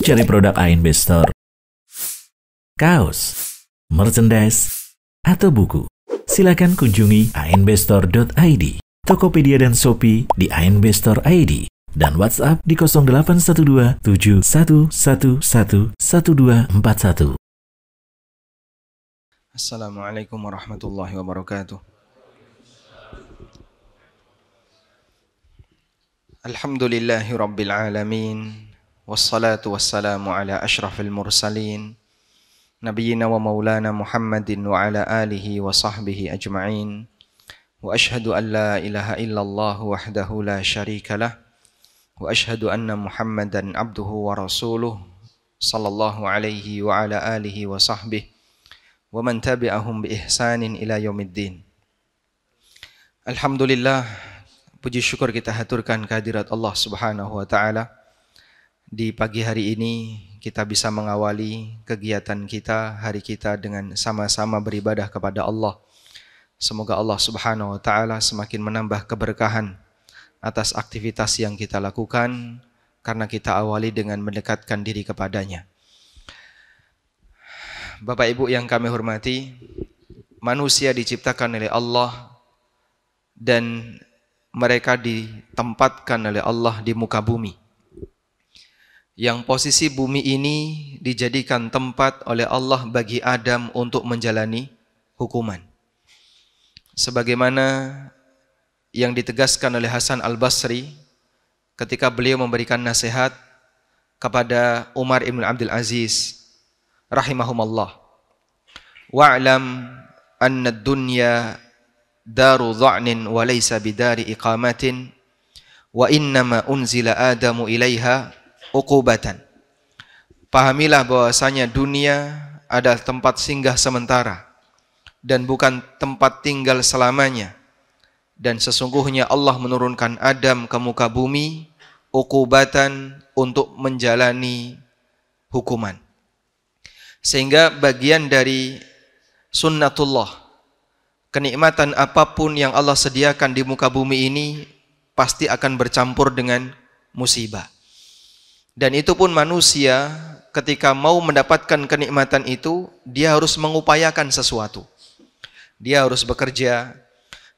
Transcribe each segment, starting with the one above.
Cari produk ANB Store, kaos, merchandise, atau buku. Silakan kunjungi anbstore.id, Tokopedia dan Shopee di ANB Store ID, dan WhatsApp di 0812 7111 1241. Assalamualaikum warahmatullahi wabarakatuh. Alhamdulillahi rabbil alamin, wassalatu wassalamu ala ashrafil mursalin, nabiyyina wa maulana Muhammadin wa ala alihi wa sahbihi ajma'in. Wa ashhadu an la ilaha illallah wahdahu la syarika lah, wa ashhadu anna Muhammadan abduhu wa rasuluh sallallahu alaihi wa ala alihi wa sahbihi wa man tabi'ahum bi ihsanin ila yaumiddin. Alhamdulillah, puji syukur kita haturkan kehadirat Allah Subhanahu wa taala. Di pagi hari ini kita bisa mengawali kegiatan kita, hari kita dengan sama-sama beribadah kepada Allah. Semoga Allah Subhanahu wa taala semakin menambah keberkahan atas aktivitas yang kita lakukan karena kita awali dengan mendekatkan diri kepadanya. Bapak Ibu yang kami hormati, manusia diciptakan oleh Allah dan mereka ditempatkan oleh Allah di muka bumi. Yang posisi bumi ini dijadikan tempat oleh Allah bagi Adam untuk menjalani hukuman. Sebagaimana yang ditegaskan oleh Hasan Al-Basri ketika beliau memberikan nasihat kepada Umar ibn Abdul Aziz rahimahumallah. Wa'lam anna ad-dunya daru dha'nin wa laysa bidari iqamatin wa innama unzila Adamu ilaiha uqubatan. Pahamilah bahwasanya dunia adalah tempat singgah sementara dan bukan tempat tinggal selamanya, dan sesungguhnya Allah menurunkan Adam ke muka bumi uqubatan, untuk menjalani hukuman. Sehingga bagian dari sunnatullah, kenikmatan apapun yang Allah sediakan di muka bumi ini pasti akan bercampur dengan musibah. Dan itu pun manusia ketika mau mendapatkan kenikmatan itu, dia harus mengupayakan sesuatu. Dia harus bekerja,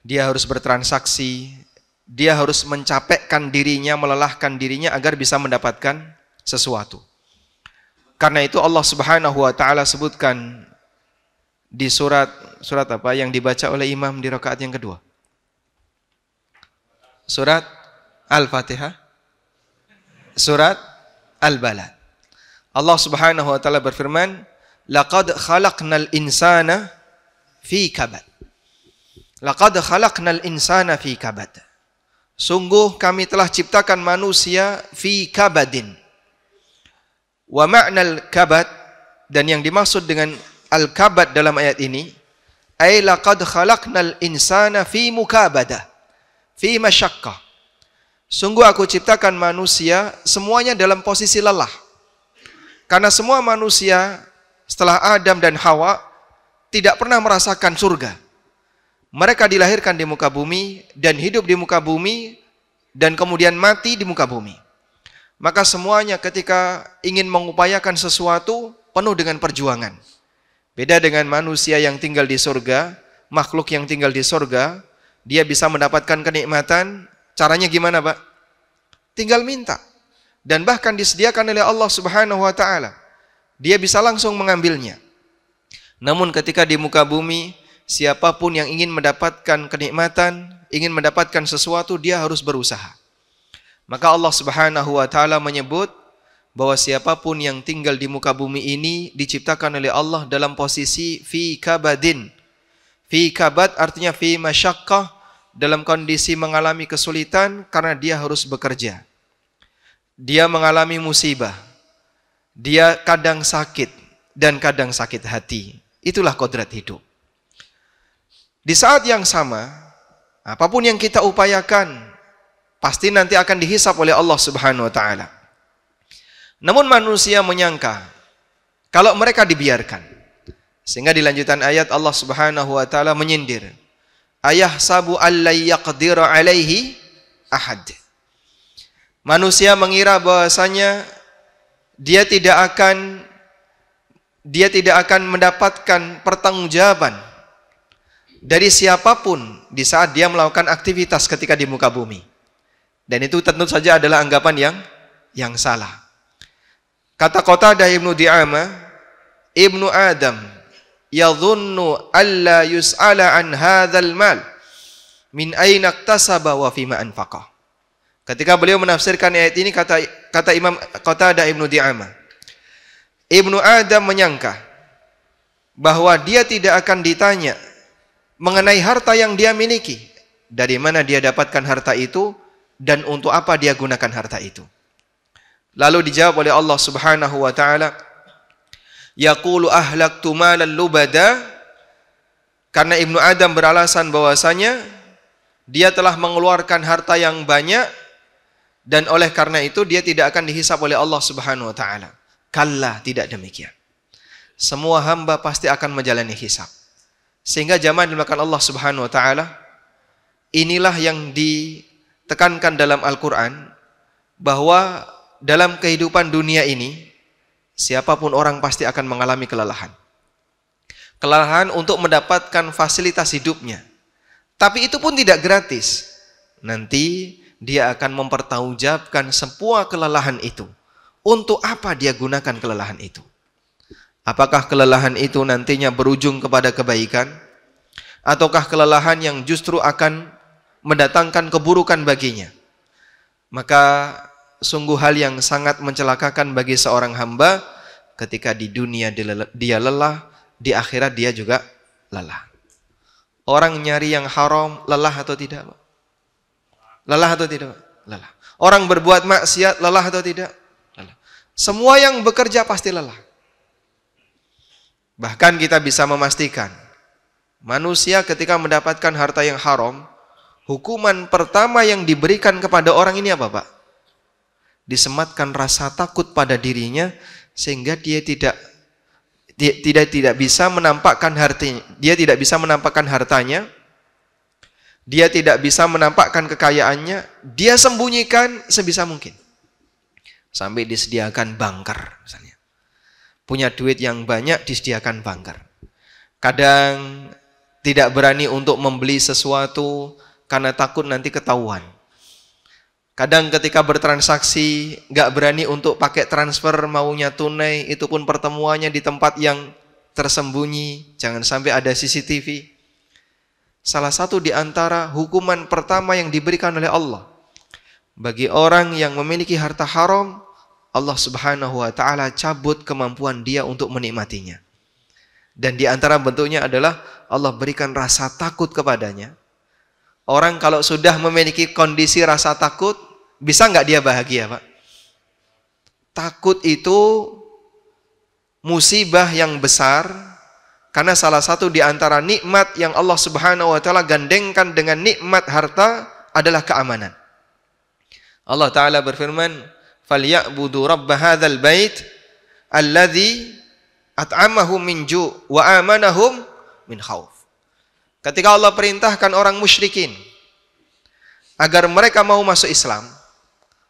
dia harus bertransaksi, dia harus mencapekkan dirinya, melelahkan dirinya agar bisa mendapatkan sesuatu. Karena itu Allah Subhanahu wa taala sebutkan di surat apa yang dibaca oleh imam di rakaat yang kedua? Surat Al-Fatihah, surat Al-Balad. Allah Subhanahu wa taala berfirman, laqad khalaqnal insana fi kabad. Laqad khalaqnal insana fi kabad. Sungguh kami telah ciptakan manusia fi kabadin. Wa ma'nal kabad, dan yang dimaksud dengan al-kabad dalam ayat ini, ay laqad khalaqnal insana fi mukabadah, fi masyaqqah. Sungguh aku ciptakan manusia semuanya dalam posisi lelah. Karena semua manusia setelah Adam dan Hawa tidak pernah merasakan surga. Mereka dilahirkan di muka bumi dan hidup di muka bumi dan kemudian mati di muka bumi. Maka semuanya ketika ingin mengupayakan sesuatu penuh dengan perjuangan. Beda dengan manusia yang tinggal di surga, makhluk yang tinggal di surga, dia bisa mendapatkan kenikmatan, caranya gimana, Pak? Tinggal minta. Dan bahkan disediakan oleh Allah Subhanahu wa taala. Dia bisa langsung mengambilnya. Namun ketika di muka bumi, siapapun yang ingin mendapatkan kenikmatan, ingin mendapatkan sesuatu, dia harus berusaha. Maka Allah Subhanahu wa taala menyebut bahwa siapapun yang tinggal di muka bumi ini diciptakan oleh Allah dalam posisi fi kabadin. Fi kabad artinya fi masyaqqah, dalam kondisi mengalami kesulitan karena dia harus bekerja. Dia mengalami musibah. Dia kadang sakit dan kadang sakit hati. Itulah kodrat hidup. Di saat yang sama, apapun yang kita upayakan pasti nanti akan dihisap oleh Allah Subhanahu wa taala. Namun manusia menyangka kalau mereka dibiarkan. Sehingga di lanjutan ayat Allah Subhanahu wa taala menyindir. Ayahsabu allai yaqdiru alaihi ahad. Manusia mengira bahwasanya dia tidak akan mendapatkan pertanggungjawaban dari siapapun di saat dia melakukan aktivitas ketika di muka bumi. Dan itu tentu saja adalah anggapan yang salah. Kata Qatadah Ibnu Di'amah, Ibnu Adam yadhunnu alla yus'ala an hadzal mal min aina iktasaba wa fima anfaqah. Ketika beliau menafsirkan ayat ini, kata Imam Qatadah Ibnu Di'amah, Ibnu Adam menyangka bahwa dia tidak akan ditanya mengenai harta yang dia miliki, dari mana dia dapatkan harta itu dan untuk apa dia gunakan harta itu. Lalu dijawab oleh Allah Subhanahu wa taala, yaqulu ahlaktu malan lubada, karena Ibnu Adam beralasan bahwasanya dia telah mengeluarkan harta yang banyak dan oleh karena itu dia tidak akan dihisab oleh Allah Subhanahu wa taala. Kalla, tidak demikian. Semua hamba pasti akan menjalani hisab. Sehingga jamaah dimuliakan Allah Subhanahu wa taala, inilah yang ditekankan dalam Al-Qur'an, bahwa dalam kehidupan dunia ini siapapun orang pasti akan mengalami kelelahan. Kelelahan untuk mendapatkan fasilitas hidupnya. Tapi itu pun tidak gratis. Nanti dia akan mempertanggungjawabkan semua kelelahan itu. Untuk apa dia gunakan kelelahan itu? Apakah kelelahan itu nantinya berujung kepada kebaikan? Ataukah kelelahan yang justru akan mendatangkan keburukan baginya? Maka sungguh hal yang sangat mencelakakan bagi seorang hamba ketika di dunia dia lelah, di akhirat dia juga lelah. Orang nyari yang haram lelah atau tidak? Lelah atau tidak? Lelah. Orang berbuat maksiat lelah atau tidak? Lelah. Semua yang bekerja pasti lelah. Bahkan kita bisa memastikan manusia ketika mendapatkan harta yang haram, hukuman pertama yang diberikan kepada orang ini apa, Pak? Disematkan rasa takut pada dirinya sehingga dia tidak bisa menampakkan hartanya. Dia tidak bisa menampakkan hartanya. Dia tidak bisa menampakkan kekayaannya. Dia sembunyikan sebisa mungkin. Sampai disediakan bunker misalnya. Punya duit yang banyak disediakan bunker. Kadang tidak berani untuk membeli sesuatu karena takut nanti ketahuan. Kadang ketika bertransaksi nggak berani untuk pakai transfer, maunya tunai, itu pun pertemuannya di tempat yang tersembunyi, jangan sampai ada CCTV. Salah satu di antara hukuman pertama yang diberikan oleh Allah bagi orang yang memiliki harta haram, Allah Subhanahu wa taala cabut kemampuan dia untuk menikmatinya. Dan di antara bentuknya adalah Allah berikan rasa takut kepadanya. Orang kalau sudah memiliki kondisi rasa takut, bisa nggak dia bahagia, Pak? Takut itu musibah yang besar, karena salah satu di antara nikmat yang Allah Subhanahu wa taala gandengkan dengan nikmat harta adalah keamanan. Allah taala berfirman, "Falyabudu rabb hadzal bait alladzi at'amahum min ju' wa amanahum min khauf." Ketika Allah perintahkan orang musyrikin agar mereka mau masuk Islam,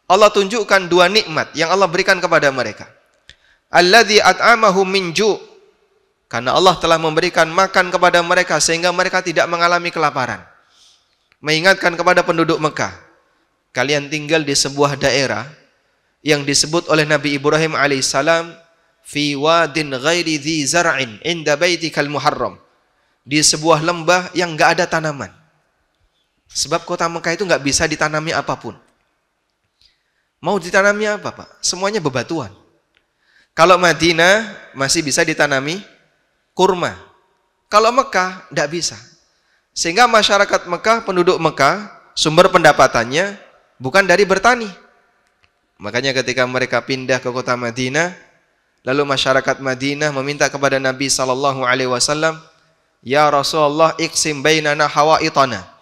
Allah tunjukkan dua nikmat yang Allah berikan kepada mereka. Alladzi at'amahum min ju', karena Allah telah memberikan makan kepada mereka sehingga mereka tidak mengalami kelaparan. Mengingatkan kepada penduduk Mekah, kalian tinggal di sebuah daerah yang disebut oleh Nabi Ibrahim alaihissalam fi wadin ghairi dzi zar'in inda baitikal muharram, di sebuah lembah yang enggak ada tanaman. Sebab kota Mekah itu enggak bisa ditanami apapun. Mau ditanami apa, Pak? Semuanya bebatuan. Kalau Madinah masih bisa ditanami kurma. Kalau Mekah enggak bisa. Sehingga masyarakat Mekah, penduduk Mekah, sumber pendapatannya bukan dari bertani. Makanya ketika mereka pindah ke kota Madinah, lalu masyarakat Madinah meminta kepada Nabi SAW, "Ya Rasulullah, iqsim bainana hawaitana."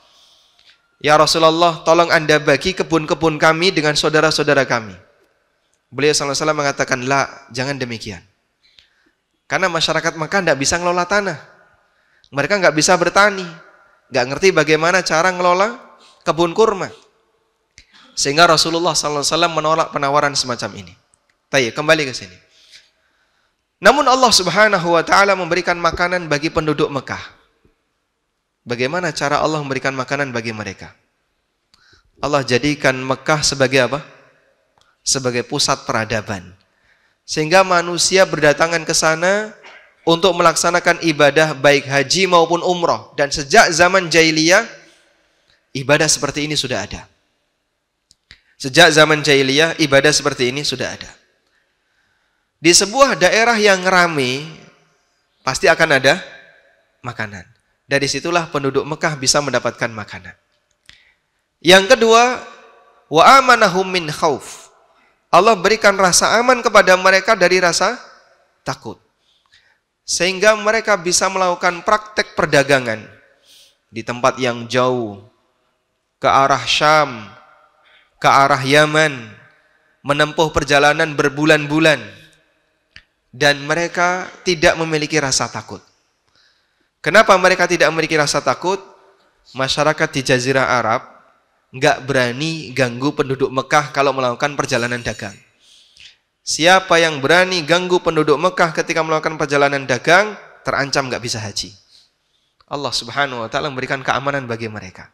Ya Rasulullah, tolong Anda bagi kebun-kebun kami dengan saudara-saudara kami. Beliau SAW mengatakan, "La, jangan demikian." Karena masyarakat Mekah tidak bisa ngelola tanah. Mereka nggak bisa bertani. Nggak ngerti bagaimana cara ngelola kebun kurma. Sehingga Rasulullah SAW menolak penawaran semacam ini. Baik, kembali ke sini. Namun Allah Subhanahu wa taala memberikan makanan bagi penduduk Mekah. Bagaimana cara Allah memberikan makanan bagi mereka? Allah jadikan Mekah sebagai apa? Sebagai pusat peradaban. Sehingga manusia berdatangan ke sana untuk melaksanakan ibadah baik haji maupun umroh. Dan sejak zaman jahiliyah, ibadah seperti ini sudah ada. Sejak zaman jahiliyah, ibadah seperti ini sudah ada. Di sebuah daerah yang ramai, pasti akan ada makanan. Dari situlah penduduk Mekah bisa mendapatkan makanan. Yang kedua, wa amanahum min khauf. Allah berikan rasa aman kepada mereka dari rasa takut. Sehingga mereka bisa melakukan praktek perdagangan di tempat yang jauh, ke arah Syam, ke arah Yaman, menempuh perjalanan berbulan-bulan, dan mereka tidak memiliki rasa takut. Kenapa mereka tidak memiliki rasa takut? Masyarakat di Jazirah Arab nggak berani ganggu penduduk Mekah kalau melakukan perjalanan dagang. Siapa yang berani ganggu penduduk Mekah ketika melakukan perjalanan dagang, terancam nggak bisa haji. Allah Subhanahu wa taala memberikan keamanan bagi mereka.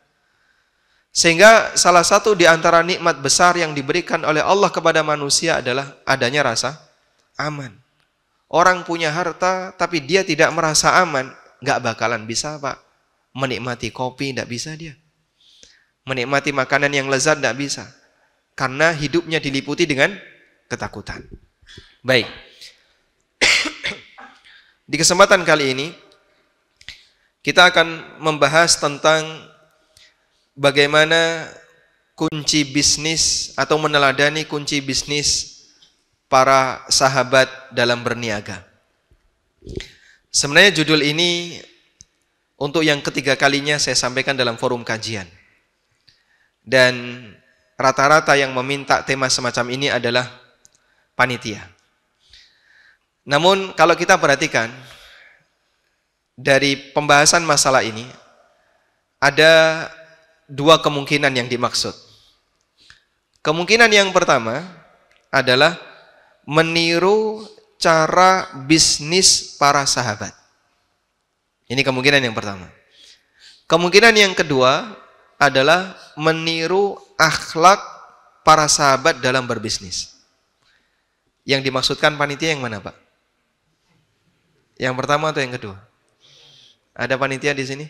Sehingga salah satu di antara nikmat besar yang diberikan oleh Allah kepada manusia adalah adanya rasa aman. Orang punya harta tapi dia tidak merasa aman, nggak bakalan bisa, Pak. Menikmati kopi nggak bisa dia. Menikmati makanan yang lezat nggak bisa. Karena hidupnya diliputi dengan ketakutan. Baik. Di kesempatan kali ini kita akan membahas tentang bagaimana kunci bisnis atau meneladani kunci bisnis para sahabat dalam berniaga. Sebenarnya judul ini untuk yang ketiga kalinya saya sampaikan dalam forum kajian. Dan rata-rata yang meminta tema semacam ini adalah panitia. Namun kalau kita perhatikan dari pembahasan masalah ini, ada dua kemungkinan yang dimaksud. Kemungkinan yang pertama adalah meniru cara bisnis para sahabat. Ini kemungkinan yang pertama. Kemungkinan yang kedua adalah meniru akhlak para sahabat dalam berbisnis. Yang dimaksudkan panitia yang mana, Pak? Yang pertama atau yang kedua? Ada panitia di sini?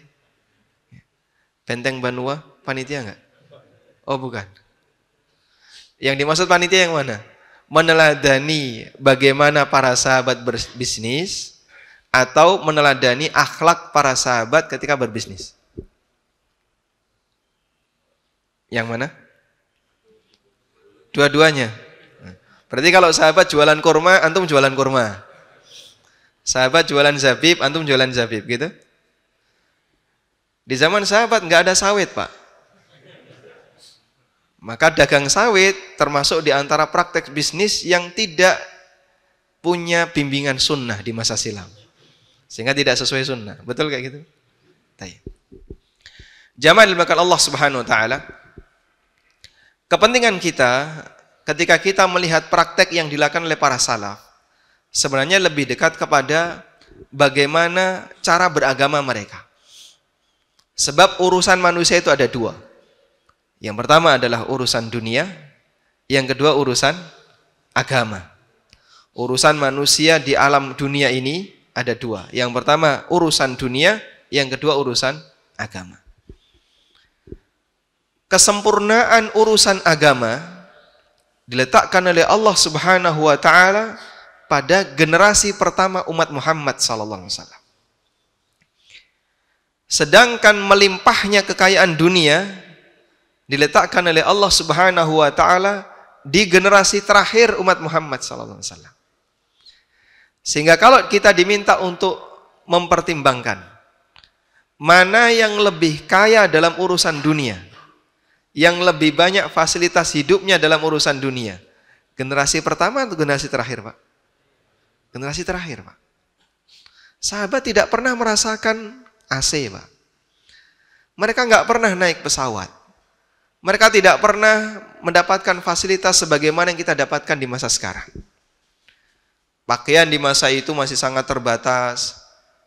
Benteng Banua, panitia enggak? Oh, bukan. Yang dimaksud panitia yang mana? Meneladani bagaimana para sahabat berbisnis atau meneladani akhlak para sahabat ketika berbisnis? Yang mana? Dua-duanya. Berarti kalau sahabat jualan kurma, antum jualan kurma. Sahabat jualan zabib, antum jualan zabib, gitu. Di zaman sahabat nggak ada sawit, Pak. Maka dagang sawit termasuk di antara praktek bisnis yang tidak punya bimbingan sunnah di masa silam. Sehingga tidak sesuai sunnah. Betul kayak gitu? Baik. Jamaah dimuliakan Allah Subhanahu wa taala. Kepentingan kita ketika kita melihat praktek yang dilakukan oleh para salaf sebenarnya lebih dekat kepada bagaimana cara beragama mereka. Sebab urusan manusia itu ada dua. Yang pertama adalah urusan dunia, yang kedua urusan agama. Urusan manusia di alam dunia ini ada dua. Yang pertama urusan dunia, yang kedua urusan agama. Kesempurnaan urusan agama diletakkan oleh Allah Subhanahu wa taala pada generasi pertama umat Muhammad sallallahu alaihi wasallam. Sedangkan melimpahnya kekayaan dunia diletakkan oleh Allah Subhanahu wa taala di generasi terakhir umat Muhammad sallallahu alaihi wasallam. Sehingga kalau kita diminta untuk mempertimbangkan mana yang lebih kaya dalam urusan dunia, yang lebih banyak fasilitas hidupnya dalam urusan dunia, generasi pertama atau generasi terakhir, Pak? Generasi terakhir, Pak. Sahabat tidak pernah merasakan AC, Pak. Mereka nggak pernah naik pesawat. Mereka tidak pernah mendapatkan fasilitas sebagaimana yang kita dapatkan di masa sekarang. Pakaian di masa itu masih sangat terbatas,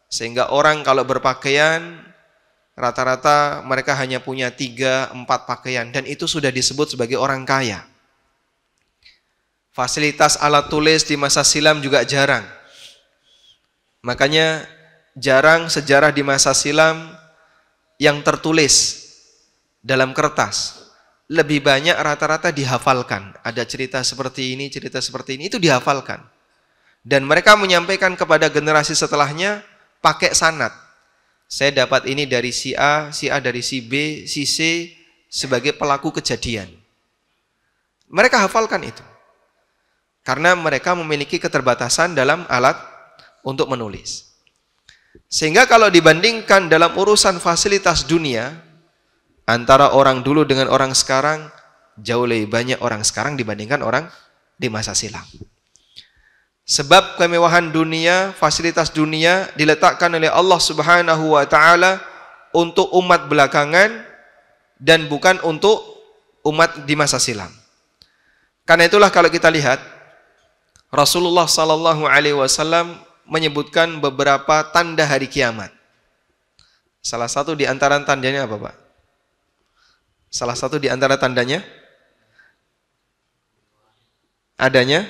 sehingga orang kalau berpakaian rata-rata mereka hanya punya 3-4 pakaian, dan itu sudah disebut sebagai orang kaya. Fasilitas alat tulis di masa silam juga jarang. Makanya jarang sejarah di masa silam yang tertulis dalam kertas. Lebih banyak rata-rata dihafalkan. Ada cerita seperti ini, itu dihafalkan. Dan mereka menyampaikan kepada generasi setelahnya pakai sanad. Saya dapat ini dari si A dari si B, si C sebagai pelaku kejadian. Mereka hafalkan itu. Karena mereka memiliki keterbatasan dalam alat untuk menulis. Sehingga kalau dibandingkan dalam urusan fasilitas dunia, antara orang dulu dengan orang sekarang, jauh lebih banyak orang sekarang dibandingkan orang di masa silam. Sebab kemewahan dunia, fasilitas dunia diletakkan oleh Allah Subhanahu wa taala untuk umat belakangan dan bukan untuk umat di masa silam. Karena itulah kalau kita lihat Rasulullah sallallahu alaihi wasallam menyebutkan beberapa tanda hari kiamat. Salah satu di antara tandanya apa, Pak? Salah satu di antara tandanya adanya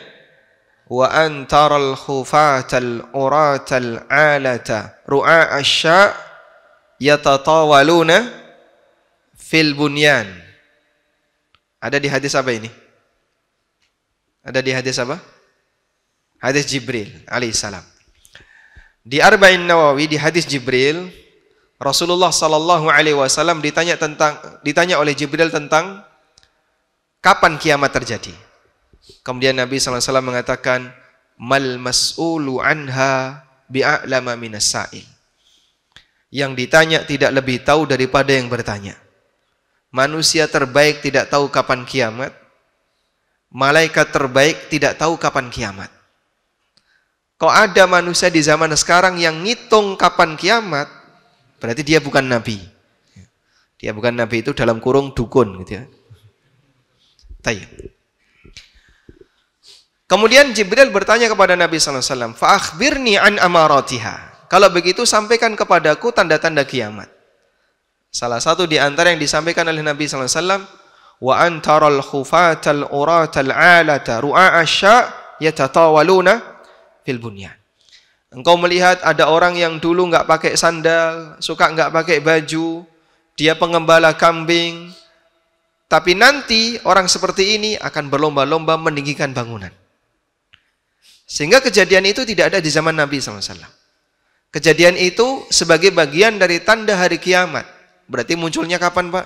wa antaral khufatal uratal alata ru'a asya yatatawaluna fil bunyan. Ada di hadis apa ini? Ada di hadis apa? Hadis Jibril alaihissalam. Di Arba'in Nawawi di hadis Jibril, Rasulullah sallallahu alaihi wasallam ditanya oleh Jibril tentang kapan kiamat terjadi. Kemudian Nabi sallallahu alaihi wasallam mengatakan, "Mal mas'ulu anha bi'a'lama minas sa'il." Yang ditanya tidak lebih tahu daripada yang bertanya. Manusia terbaik tidak tahu kapan kiamat. Malaikat terbaik tidak tahu kapan kiamat. Kok ada manusia di zaman sekarang yang ngitung kapan kiamat, berarti dia bukan nabi. Dia bukan nabi itu dalam kurung dukun gitu ya. Tayyib. Kemudian Jibril bertanya kepada Nabi sallallahu alaihi wasallam, "Fa akhbirni an amaratiha." Kalau begitu sampaikan kepadaku tanda-tanda kiamat. Salah satu di antara yang disampaikan oleh Nabi sallallahu alaihi wasallam, "Wa antaral khufatal uratal alata ru'a asya yatatawaluna fil bunyan." Engkau melihat ada orang yang dulu enggak pakai sandal, suka enggak pakai baju, dia pengembala kambing, tapi nanti orang seperti ini akan berlomba-lomba meninggikan bangunan. Sehingga kejadian itu tidak ada di zaman Nabi SAW. Kejadian itu sebagai bagian dari tanda hari kiamat. Berarti munculnya kapan, Pak?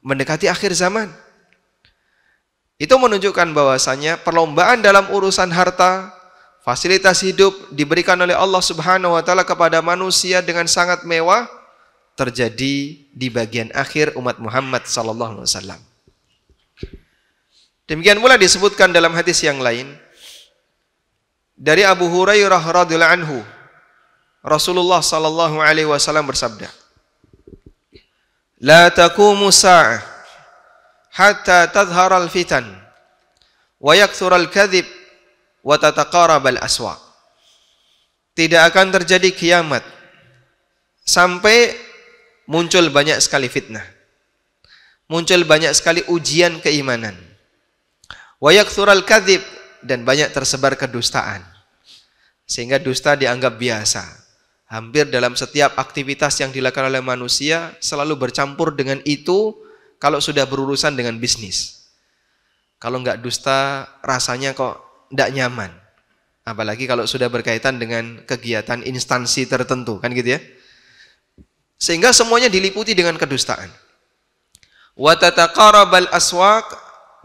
Mendekati akhir zaman. Itu menunjukkan bahwasanya perlombaan dalam urusan harta, fasilitas hidup diberikan oleh Allah Subhanahu wa taala kepada manusia dengan sangat mewah terjadi di bagian akhir umat Muhammad sallallahu alaihi wasallam. Demikian pula disebutkan dalam hadis yang lain dari Abu Hurairah radhiyallahu anhu, Rasulullah sallallahu alaihi wasallam bersabda, "La taqumu sa'ah hatta tadhhara al-fitan wa yakthura al-kadhib wa tataqarab al-aswaq." Tidak akan terjadi kiamat sampai muncul banyak sekali fitnah, muncul banyak sekali ujian keimanan, wa yakthura al-kadhib, dan banyak tersebar kedustaan, sehingga dusta dianggap biasa. Hampir dalam setiap aktivitas yang dilakukan oleh manusia selalu bercampur dengan itu kalau sudah berurusan dengan bisnis. Kalau enggak dusta rasanya kok enggak nyaman. Apalagi kalau sudah berkaitan dengan kegiatan instansi tertentu, kan gitu ya. Sehingga semuanya diliputi dengan kedustaan. Wa tataqarabal aswaq,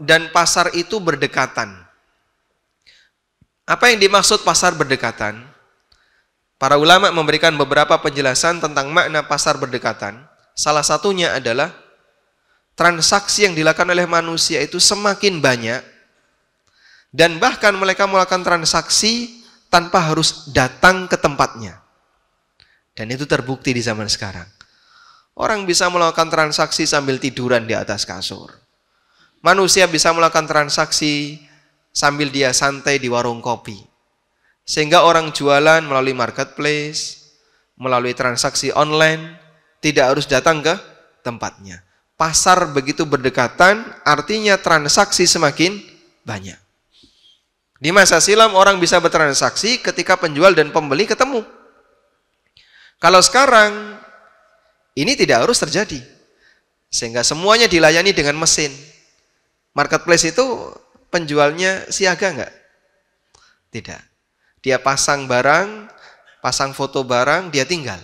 dan pasar itu berdekatan. Apa yang dimaksud pasar berdekatan? Para ulama memberikan beberapa penjelasan tentang makna pasar berdekatan. Salah satunya adalah transaksi yang dilakukan oleh manusia itu semakin banyak, dan bahkan mereka melakukan transaksi tanpa harus datang ke tempatnya. Dan itu terbukti di zaman sekarang. Orang bisa melakukan transaksi sambil tiduran di atas kasur. Manusia bisa melakukan transaksi sambil dia santai di warung kopi. Sehingga orang jualan melalui marketplace, melalui transaksi online, tidak harus datang ke tempatnya. Pasar begitu berdekatan, artinya transaksi semakin banyak. Di masa silam orang bisa bertransaksi ketika penjual dan pembeli ketemu. Kalau sekarang, ini tidak harus terjadi. Sehingga semuanya dilayani dengan mesin. Marketplace itu penjualnya siaga enggak? Tidak. Dia pasang barang, pasang foto barang, dia tinggal.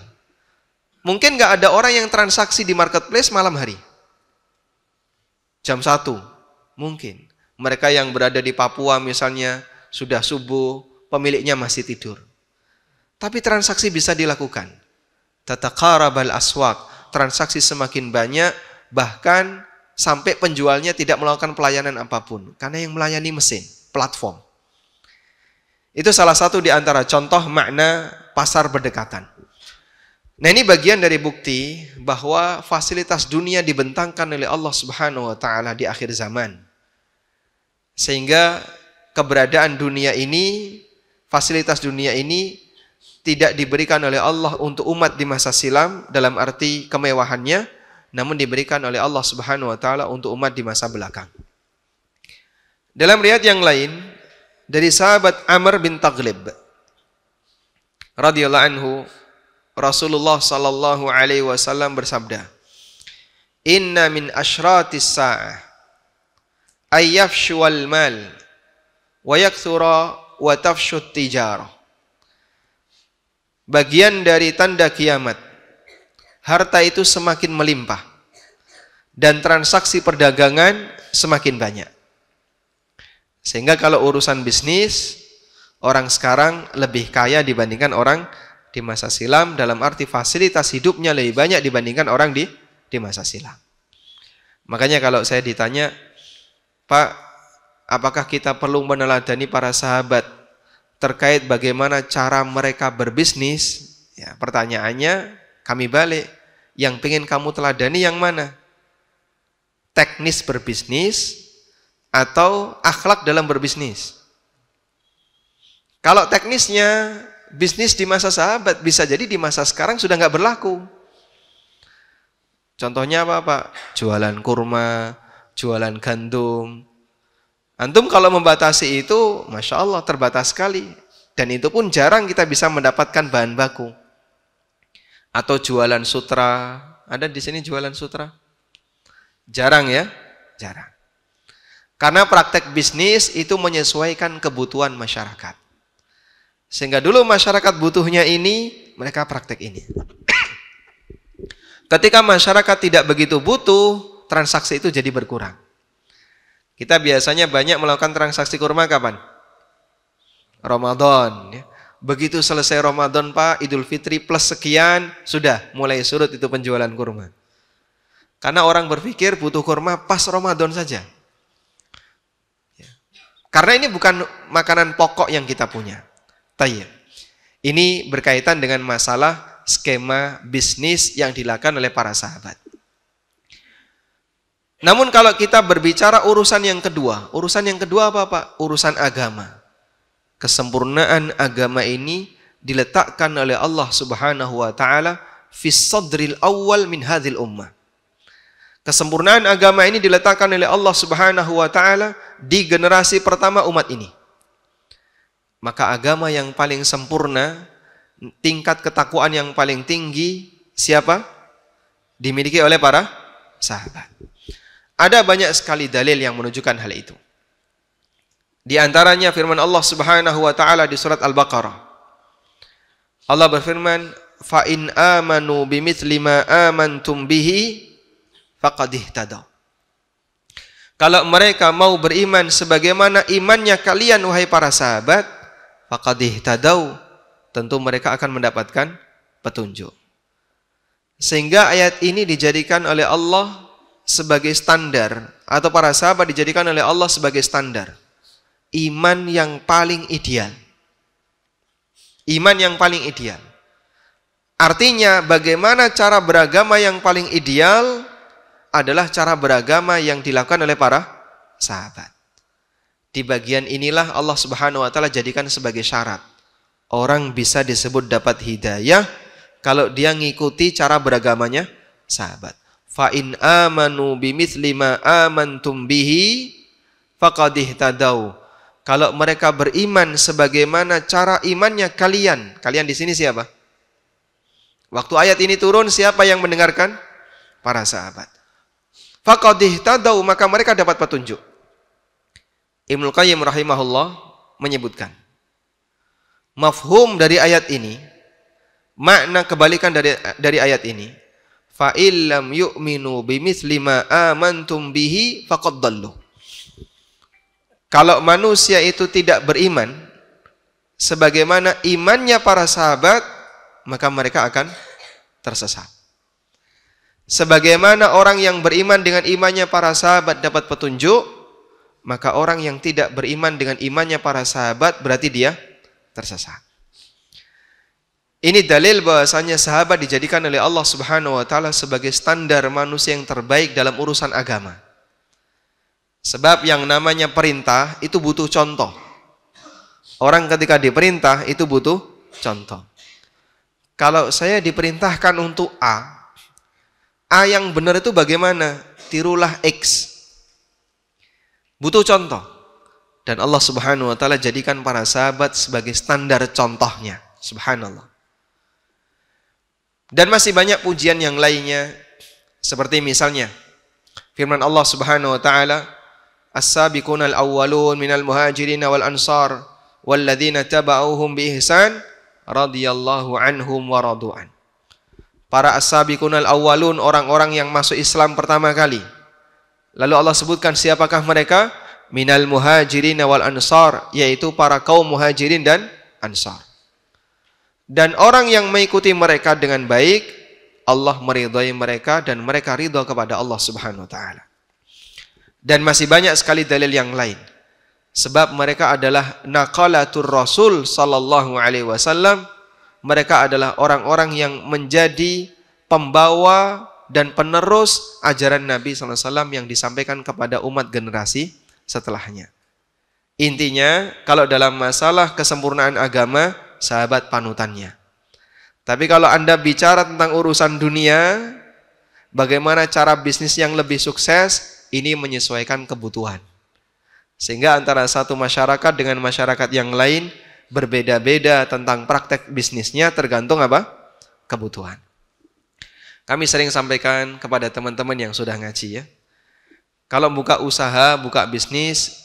Mungkin enggak ada orang yang transaksi di marketplace malam hari. Jam 1, mungkin. Mereka yang berada di Papua misalnya, sudah subuh, pemiliknya masih tidur. Tapi transaksi bisa dilakukan. Tataqarabal aswaq, transaksi semakin banyak, bahkan sampai penjualnya tidak melakukan pelayanan apapun. Karena yang melayani mesin, platform. Itu salah satu di antara contoh makna pasar berdekatan. Nah, ini bagian dari bukti bahwa fasilitas dunia dibentangkan oleh Allah Subhanahu wa taala di akhir zaman. Sehingga keberadaan dunia ini, fasilitas dunia ini tidak diberikan oleh Allah untuk umat di masa silam dalam arti kemewahannya, namun diberikan oleh Allah Subhanahu wa taala untuk umat di masa belakang. Dalam riwayat yang lain dari sahabat Amr bin Taghlib radhiyallahu anhu, Rasulullah sallallahu alaihi wasallam bersabda, "Inna min asyratis sa'ah ay yafshuwal mal wa yakthura wa tafshut tijarah." Bagian dari tanda kiamat, harta itu semakin melimpah dan transaksi perdagangan semakin banyak. Sehingga kalau urusan bisnis, orang sekarang lebih kaya dibandingkan orang di masa silam, dalam arti fasilitas hidupnya lebih banyak dibandingkan orang di masa silam. Makanya kalau saya ditanya, Pak, apakah kita perlu meneladani para sahabat terkait bagaimana cara mereka berbisnis? Ya, pertanyaannya kami balik, yang pengen kamu teladani yang mana? Teknis berbisnis atau akhlak dalam berbisnis? Kalau teknisnya, bisnis di masa sahabat bisa jadi di masa sekarang sudah nggak berlaku. Contohnya apa, Pak? Jualan kurma, jualan gandum. Antum kalau membatasi itu, Masya Allah terbatas sekali. Dan itu pun jarang kita bisa mendapatkan bahan baku. Atau jualan sutra. Ada di sini jualan sutra? Jarang ya? Jarang. Karena praktek bisnis itu menyesuaikan kebutuhan masyarakat. Sehingga dulu masyarakat butuhnya ini, mereka praktek ini. Ketika masyarakat tidak begitu butuh, transaksi itu jadi berkurang. Kita biasanya banyak melakukan transaksi kurma kapan? Ramadan. Begitu selesai Ramadan, Pak, Idul Fitri plus sekian, sudah mulai surut itu penjualan kurma. Karena orang berpikir butuh kurma pas Ramadan saja. Karena ini bukan makanan pokok yang kita punya. Tayyib. Ini berkaitan dengan masalah skema bisnis yang dilakukan oleh para sahabat. Namun kalau kita berbicara urusan yang kedua apa, Pak? Urusan agama. Kesempurnaan agama ini diletakkan oleh Allah Subhanahu wa taala fis sadril awwal min hadhil ummah. Kesempurnaan agama ini diletakkan oleh Allah Subhanahu wa taala di generasi pertama umat ini. Maka agama yang paling sempurna, tingkat ketakwaan yang paling tinggi siapa? Dimiliki oleh para sahabat. Ada banyak sekali dalil yang menunjukkan hal itu. Di antaranya firman Allah Subhanahu wa taala di surat Al-Baqarah. Allah berfirman, "Fa in amanu bimithli ma amantum bihi faqad ihtadaw." Kalau mereka mau beriman sebagaimana imannya kalian wahai para sahabat, faqad ihtadaw, tentu mereka akan mendapatkan petunjuk. Sehingga ayat ini dijadikan oleh Allah sebagai standar, atau para sahabat dijadikan oleh Allah sebagai standar iman yang paling ideal. Iman yang paling ideal. Artinya bagaimana cara beragama yang paling ideal adalah cara beragama yang dilakukan oleh para sahabat. Di bagian inilah Allah Subhanahu wa taala jadikan sebagai syarat. orang bisa disebut dapat hidayah kalau dia ngikuti cara beragamanya sahabat. Fa in amanu bimithli ma amantum bihi faqad ihtadaw. Kalau mereka beriman sebagaimana cara imannya kalian. Kalian di sini siapa? Waktu ayat ini turun, siapa yang mendengarkan? Para sahabat. Faqad ihtadaw, maka mereka dapat petunjuk. Ibnu Qayyim rahimahullah menyebutkan, mafhum dari ayat ini, makna kebalikan dari ayat ini, fa illam yu'minu bimithli ma amantum bihi faqad dallu. Kalau manusia itu tidak beriman sebagaimana imannya para sahabat, maka mereka akan tersesat. Sebagaimana orang yang beriman dengan imannya para sahabat dapat petunjuk, maka orang yang tidak beriman dengan imannya para sahabat berarti dia tersesat. Ini dalil bahwasanya sahabat dijadikan oleh Allah Subhanahu wa taala sebagai standar manusia yang terbaik dalam urusan agama. Sebab yang namanya perintah itu butuh contoh. Orang ketika diperintah itu butuh contoh. Kalau saya diperintahkan untuk A yang benar itu bagaimana? Tirulah X. Butuh contoh. Dan Allah Subhanahu wa taala jadikan para sahabat sebagai standar contohnya. Subhanallah. Dan masih banyak pujian yang lainnya, seperti misalnya firman Allah Subhanahu wa taala, as-sabiqunal awwalun minal muhajirin wal ansar walladzina taba'uuhum bi ihsan radhiyallahu anhum wa radu'an. Para as-sabiqunal awwalun, orang-orang yang masuk Islam pertama kali. Lalu Allah sebutkan siapakah mereka? Minal muhajirin wal ansar, yaitu para kaum muhajirin dan ansar. Dan orang yang mengikuti mereka dengan baik, Allah meridhai mereka dan mereka ridha kepada Allah Subhanahu wa taala. Dan masih banyak sekali dalil yang lain. Sebab mereka adalah naqalatur Rasul sallallahu alaihi wasallam. Mereka adalah orang-orang yang menjadi pembawa dan penerus ajaran Nabi sallallahu alaihi wasallam yang disampaikan kepada umat generasi setelahnya. Intinya, kalau dalam masalah kesempurnaan agama, sahabat panutannya. Tapi kalau Anda bicara tentang urusan dunia, bagaimana cara bisnis yang lebih sukses, ini menyesuaikan kebutuhan. Sehingga antara satu masyarakat dengan masyarakat yang lain berbeda-beda tentang praktek bisnisnya tergantung apa? Kebutuhan. Kami sering sampaikan kepada teman-teman yang sudah ngaji ya. Kalau buka usaha, buka bisnis,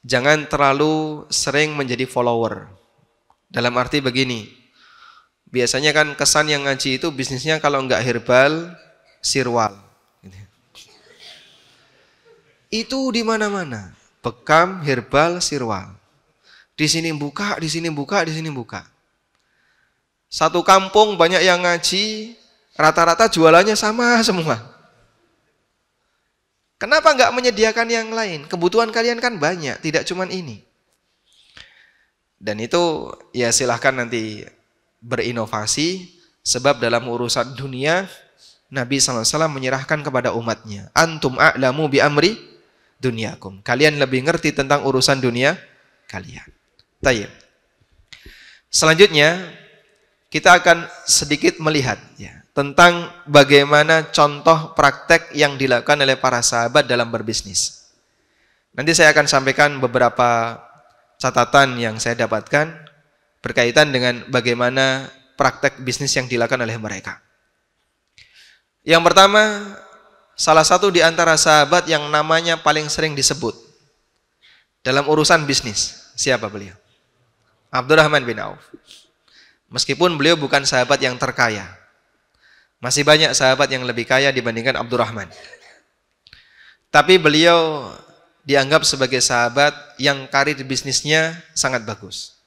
jangan terlalu sering menjadi follower. Dalam arti begini, biasanya kan kesan yang ngaji itu bisnisnya kalau enggak herbal, sirwal. Itu di mana-mana, bekam, herbal, sirwal. Di sini buka, di sini buka, di sini buka. Satu kampung banyak yang ngaji, rata-rata jualannya sama semua. Kenapa enggak menyediakan yang lain? Kebutuhan kalian kan banyak, tidak cuma ini. Dan itu ya silahkan nanti berinovasi, sebab dalam urusan dunia Nabi SAW menyerahkan kepada umatnya, antum a'lamu bi amri dunyakum. Kalian lebih ngerti tentang urusan dunia kalian. Tayyib. Selanjutnya kita akan sedikit melihat ya, tentang bagaimana contoh praktek yang dilakukan oleh para sahabat dalam berbisnis. Nanti saya akan sampaikan beberapa catatan yang saya dapatkan berkaitan dengan bagaimana praktek bisnis yang dilakukan oleh mereka. Yang pertama, salah satu di antara sahabat yang namanya paling sering disebut dalam urusan bisnis. Siapa beliau? Abdurrahman bin Auf. Meskipun beliau bukan sahabat yang terkaya, masih banyak sahabat yang lebih kaya dibandingkan Abdurrahman. Tapi beliau dianggap sebagai sahabat yang karir bisnisnya sangat bagus.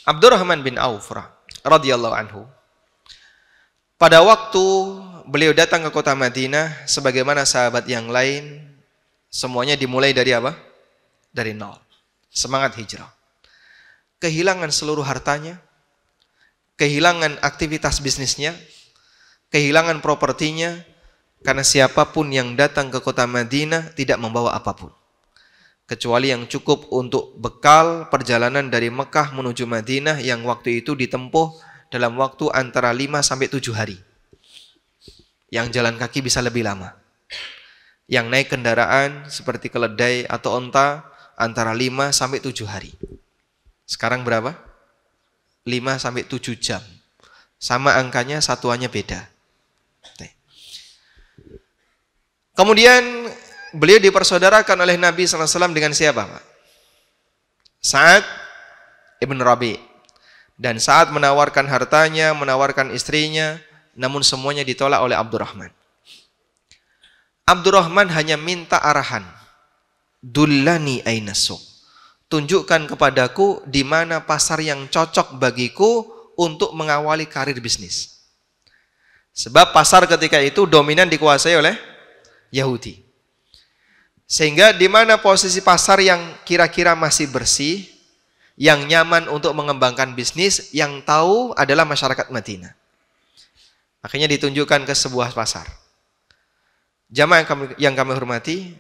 Abdurrahman bin Auf radhiyallahu anhu, pada waktu beliau datang ke kota Madinah, sebagaimana sahabat yang lain, semuanya dimulai dari apa? Dari nol. Semangat hijrah. Kehilangan seluruh hartanya, kehilangan aktivitas bisnisnya, kehilangan propertinya, karena siapapun yang datang ke kota Madinah tidak membawa apapun. kecuali yang cukup untuk bekal perjalanan dari Mekah menuju Madinah yang waktu itu ditempuh dalam waktu antara 5 sampai 7 hari. Yang jalan kaki bisa lebih lama. Yang naik kendaraan seperti keledai atau onta antara 5 sampai 7 hari. Sekarang berapa? 5 sampai 7 jam. Sama angkanya, satuannya beda. Kemudian beliau dipersaudarakan oleh Nabi SAW dengan siapa, Pak? Sa'ad ibn Rabi'. Dan Sa'ad menawarkan hartanya, menawarkan istrinya, namun semuanya ditolak oleh Abdurrahman. Abdurrahman hanya minta arahan. Dullani aina suq. Tunjukkan kepadaku di mana pasar yang cocok bagiku untuk mengawali karir bisnis. Sebab pasar ketika itu dominan dikuasai oleh Yahudi. Sehingga di mana posisi pasar yang kira-kira masih bersih, yang nyaman untuk mengembangkan bisnis, yang tahu adalah masyarakat Madinah. Akhirnya ditunjukkan ke sebuah pasar. Jamaah yang kami hormati,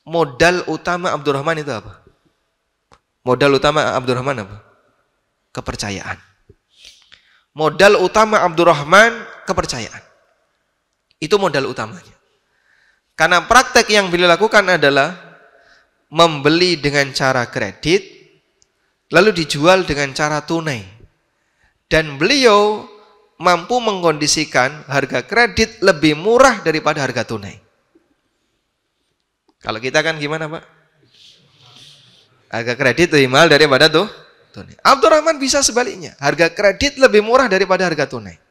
modal utama Abdurrahman itu apa? Modal utama Abdurrahman apa? Kepercayaan. Modal utama Abdurrahman kepercayaan. Itu modal utamanya. Karena praktek yang beliau lakukan adalah membeli dengan cara kredit, lalu dijual dengan cara tunai. Dan beliau mampu mengkondisikan harga kredit lebih murah daripada harga tunai. Kalau kita kan gimana, Pak? Harga kredit lebih mahal daripada tunai. Abdurrahman bisa sebaliknya. Harga kredit lebih murah daripada harga tunai.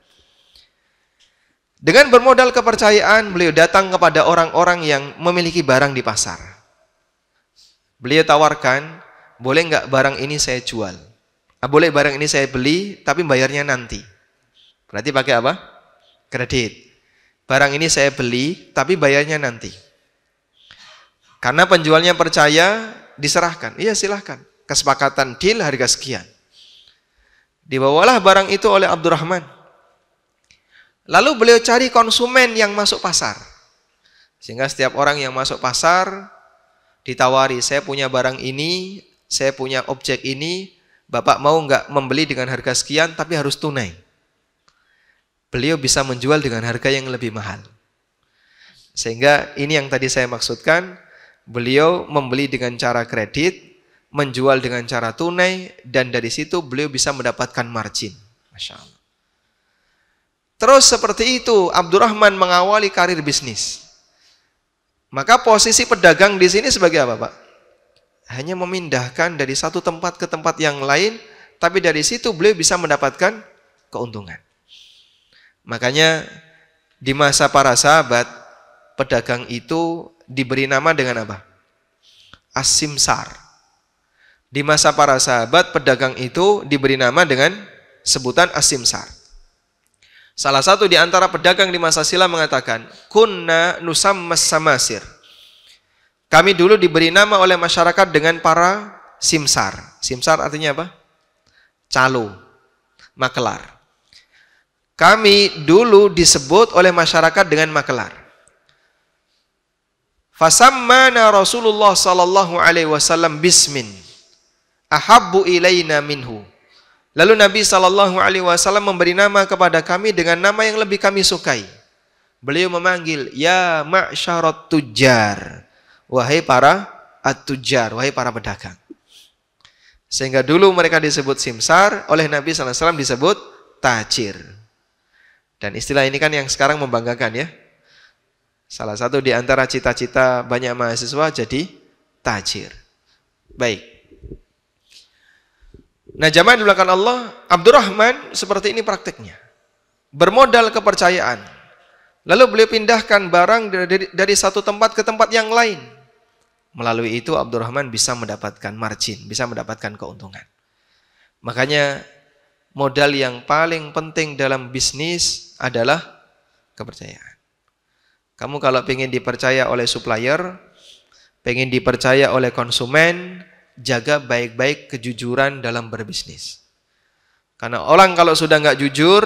Dengan bermodal kepercayaan, beliau datang kepada orang-orang yang memiliki barang di pasar. Beliau tawarkan, boleh nggak barang ini saya jual? Boleh barang ini saya beli, tapi bayarnya nanti. Berarti pakai apa? Kredit. Barang ini saya beli, tapi bayarnya nanti. Karena penjualnya percaya, diserahkan. Iya silahkan. Kesepakatan deal harga sekian. Dibawalah barang itu oleh Abdurrahman. Lalu beliau cari konsumen yang masuk pasar. Sehingga setiap orang yang masuk pasar ditawari, saya punya barang ini, saya punya objek ini, Bapak mau nggak membeli dengan harga sekian tapi harus tunai. Beliau bisa menjual dengan harga yang lebih mahal. Sehingga ini yang tadi saya maksudkan, beliau membeli dengan cara kredit, menjual dengan cara tunai, dan dari situ beliau bisa mendapatkan margin. Masya Allah. Terus seperti itu Abdurrahman mengawali karir bisnis. Maka posisi pedagang di sini sebagai apa, Pak? Hanya memindahkan dari satu tempat ke tempat yang lain, tapi dari situ beliau bisa mendapatkan keuntungan. Makanya di masa para sahabat, pedagang itu diberi nama dengan apa? As-Simsar. Di masa para sahabat, pedagang itu diberi nama dengan sebutan As-Simsar. Salah satu di antara pedagang di masa silam mengatakan, kunna nusammas samasir. Kami dulu diberi nama oleh masyarakat dengan para simsar. Simsar artinya apa? Calo, makelar. Kami dulu disebut oleh masyarakat dengan makelar. Fasammana Rasulullah sallallahu alaihi wasallam bismin ahabbu ilaina minhu. Lalu Nabi SAW memberi nama kepada kami dengan nama yang lebih kami sukai. Beliau memanggil, ya ma'syarat tujjar. Wahai para at-tujjar, wahai para pedagang. Sehingga dulu mereka disebut simsar, oleh Nabi SAW disebut tajir. Dan istilah ini kan yang sekarang membanggakan ya. Salah satu di antara cita-cita banyak mahasiswa jadi tajir. Baik. Nah, jamaah dimulakan Allah, Abdurrahman seperti ini prakteknya. Bermodal kepercayaan. Lalu beliau pindahkan barang dari satu tempat ke tempat yang lain. Melalui itu Abdurrahman bisa mendapatkan margin, bisa mendapatkan keuntungan. Makanya modal yang paling penting dalam bisnis adalah kepercayaan. Kamu kalau ingin dipercaya oleh supplier, ingin dipercaya oleh konsumen, jaga baik-baik kejujuran dalam berbisnis. Karena orang kalau sudah nggak jujur,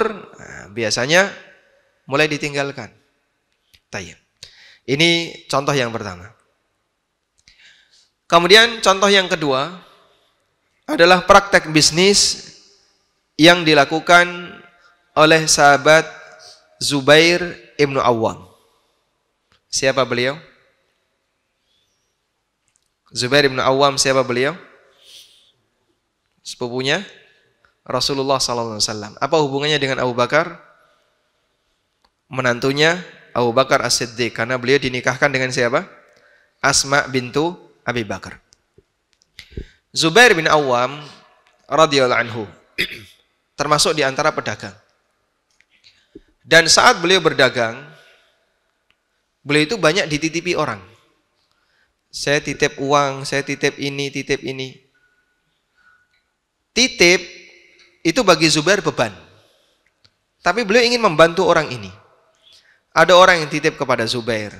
biasanya mulai ditinggalkan. Tayyib. Ini contoh yang pertama. Kemudian contoh yang kedua adalah praktek bisnis yang dilakukan oleh sahabat Zubair ibnu Awwam. Siapa beliau? Zubair ibnu Awwam, siapa beliau? Sepupunya Rasulullah SAW. Apa hubungannya dengan Abu Bakar? Menantunya Abu Bakar As-Siddiq, karena beliau dinikahkan dengan siapa? Asma bintu Abi Bakar. Zubair bin Awwam radhiyallahu anhu termasuk di antara pedagang. Dan saat beliau berdagang, beliau itu banyak dititipi orang. Saya titip uang, saya titip ini, titip ini. Titip itu bagi Zubair beban. Tapi beliau ingin membantu orang ini. Ada orang yang titip kepada Zubair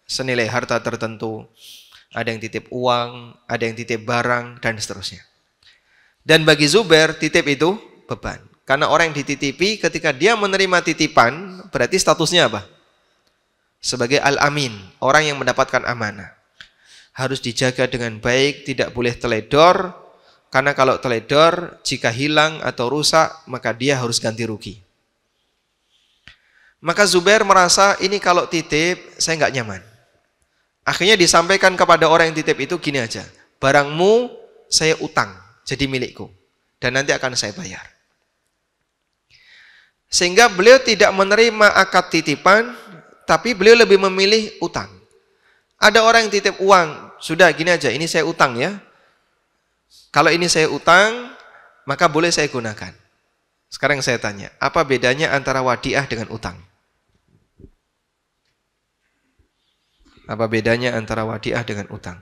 senilai harta tertentu, ada yang titip uang, ada yang titip barang, dan seterusnya. Dan bagi Zubair, titip itu beban. Karena orang yang dititipi, ketika dia menerima titipan, berarti statusnya apa? Sebagai al-amin, orang yang mendapatkan amanah. Harus dijaga dengan baik, tidak boleh teledor, karena kalau teledor, jika hilang atau rusak, maka dia harus ganti rugi. Maka Zubair merasa ini kalau titip saya nggak nyaman. Akhirnya disampaikan kepada orang yang titip itu gini aja, barangmu saya utang jadi milikku dan nanti akan saya bayar. Sehingga beliau tidak menerima akad titipan, tapi beliau lebih memilih utang. Ada orang yang titip uang, sudah gini aja, ini saya utang ya. Kalau ini saya utang, maka boleh saya gunakan. Sekarang saya tanya, apa bedanya antara wadiah dengan utang? Apa bedanya antara wadiah dengan utang?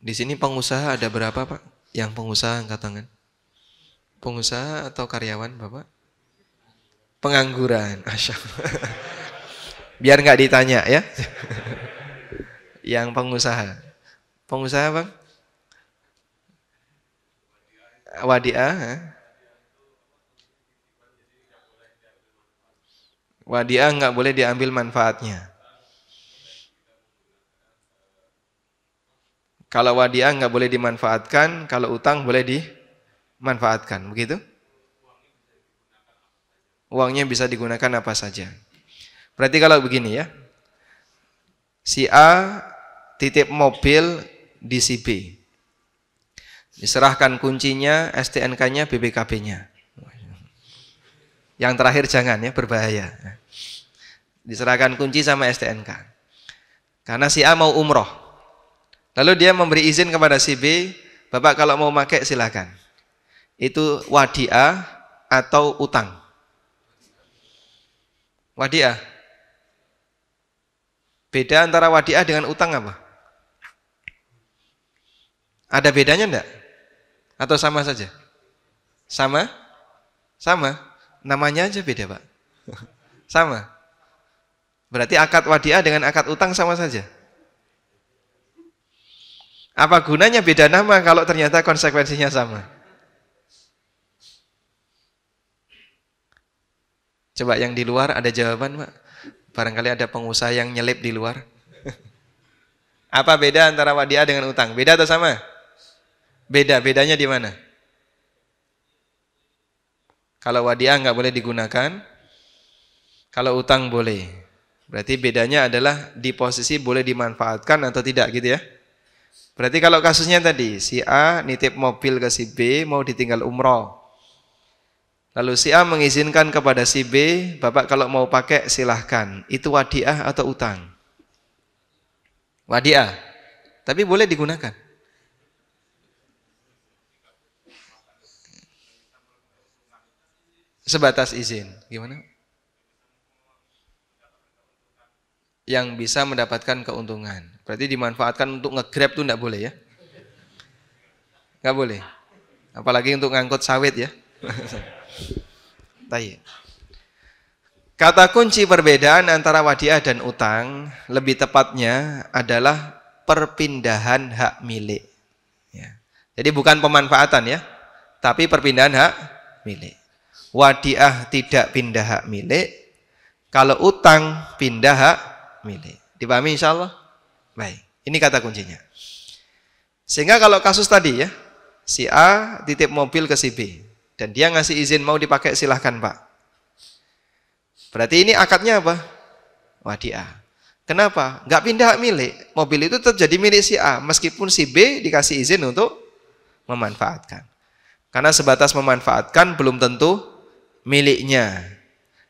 Di sini pengusaha ada berapa, Pak? Yang pengusaha angkat tangan. Pengusaha atau karyawan, Bapak? Pengangguran. Biar nggak ditanya ya. Yang pengusaha. Pengusaha, Bang? Wadiah. Wadiah nggak boleh diambil manfaatnya. Kalau wadiah nggak boleh dimanfaatkan, kalau utang boleh dimanfaatkan, begitu? Uangnya bisa digunakan apa saja. Berarti kalau begini ya, si A titip mobil di si B, diserahkan kuncinya, STNK-nya, BPKB-nya. Yang terakhir jangan ya, berbahaya. Diserahkan kunci sama STNK. Karena si A mau umroh. Lalu dia memberi izin kepada si B, Bapak kalau mau pakai silakan. Itu wadiah atau utang? Wadiah. Beda antara wadiah dengan utang apa? Ada bedanya enggak? Atau sama saja? Sama? Sama. Namanya aja beda, Pak. Sama. Berarti akad wadiah dengan akad utang sama saja. Apa gunanya beda nama kalau ternyata konsekuensinya sama? Coba yang di luar ada jawaban, Pak? Barangkali ada pengusaha yang nyelip di luar. Apa beda antara wadiah dengan utang? Beda atau sama? Beda. Bedanya di mana? Kalau wadiah nggak boleh digunakan, kalau utang boleh. Berarti bedanya adalah di posisi boleh dimanfaatkan atau tidak gitu ya. Berarti kalau kasusnya tadi, si A nitip mobil ke si B mau ditinggal umroh. Lalu si A mengizinkan kepada si B, Bapak kalau mau pakai silahkan. Itu wadiah atau utang? Wadiah. Tapi boleh digunakan. Sebatas izin. Gimana? Yang bisa mendapatkan keuntungan. Berarti dimanfaatkan untuk nge-grab itu enggak boleh ya? Enggak boleh. Apalagi untuk ngangkut sawit ya. Kata kunci perbedaan antara wadiah dan utang lebih tepatnya adalah perpindahan hak milik. Ya. Jadi bukan pemanfaatan ya, tapi perpindahan hak milik. Wadiah tidak pindah hak milik, kalau utang pindah hak milik. Dipahami insyaallah? Baik, ini kata kuncinya. Sehingga kalau kasus tadi ya, si A titip mobil ke si B dan dia ngasih izin mau dipakai silahkan Pak. Berarti ini akadnya apa? Wadiah. Kenapa? Nggak pindah hak milik. Mobil itu tetap jadi milik si A meskipun si B dikasih izin untuk memanfaatkan. Karena sebatas memanfaatkan belum tentu miliknya.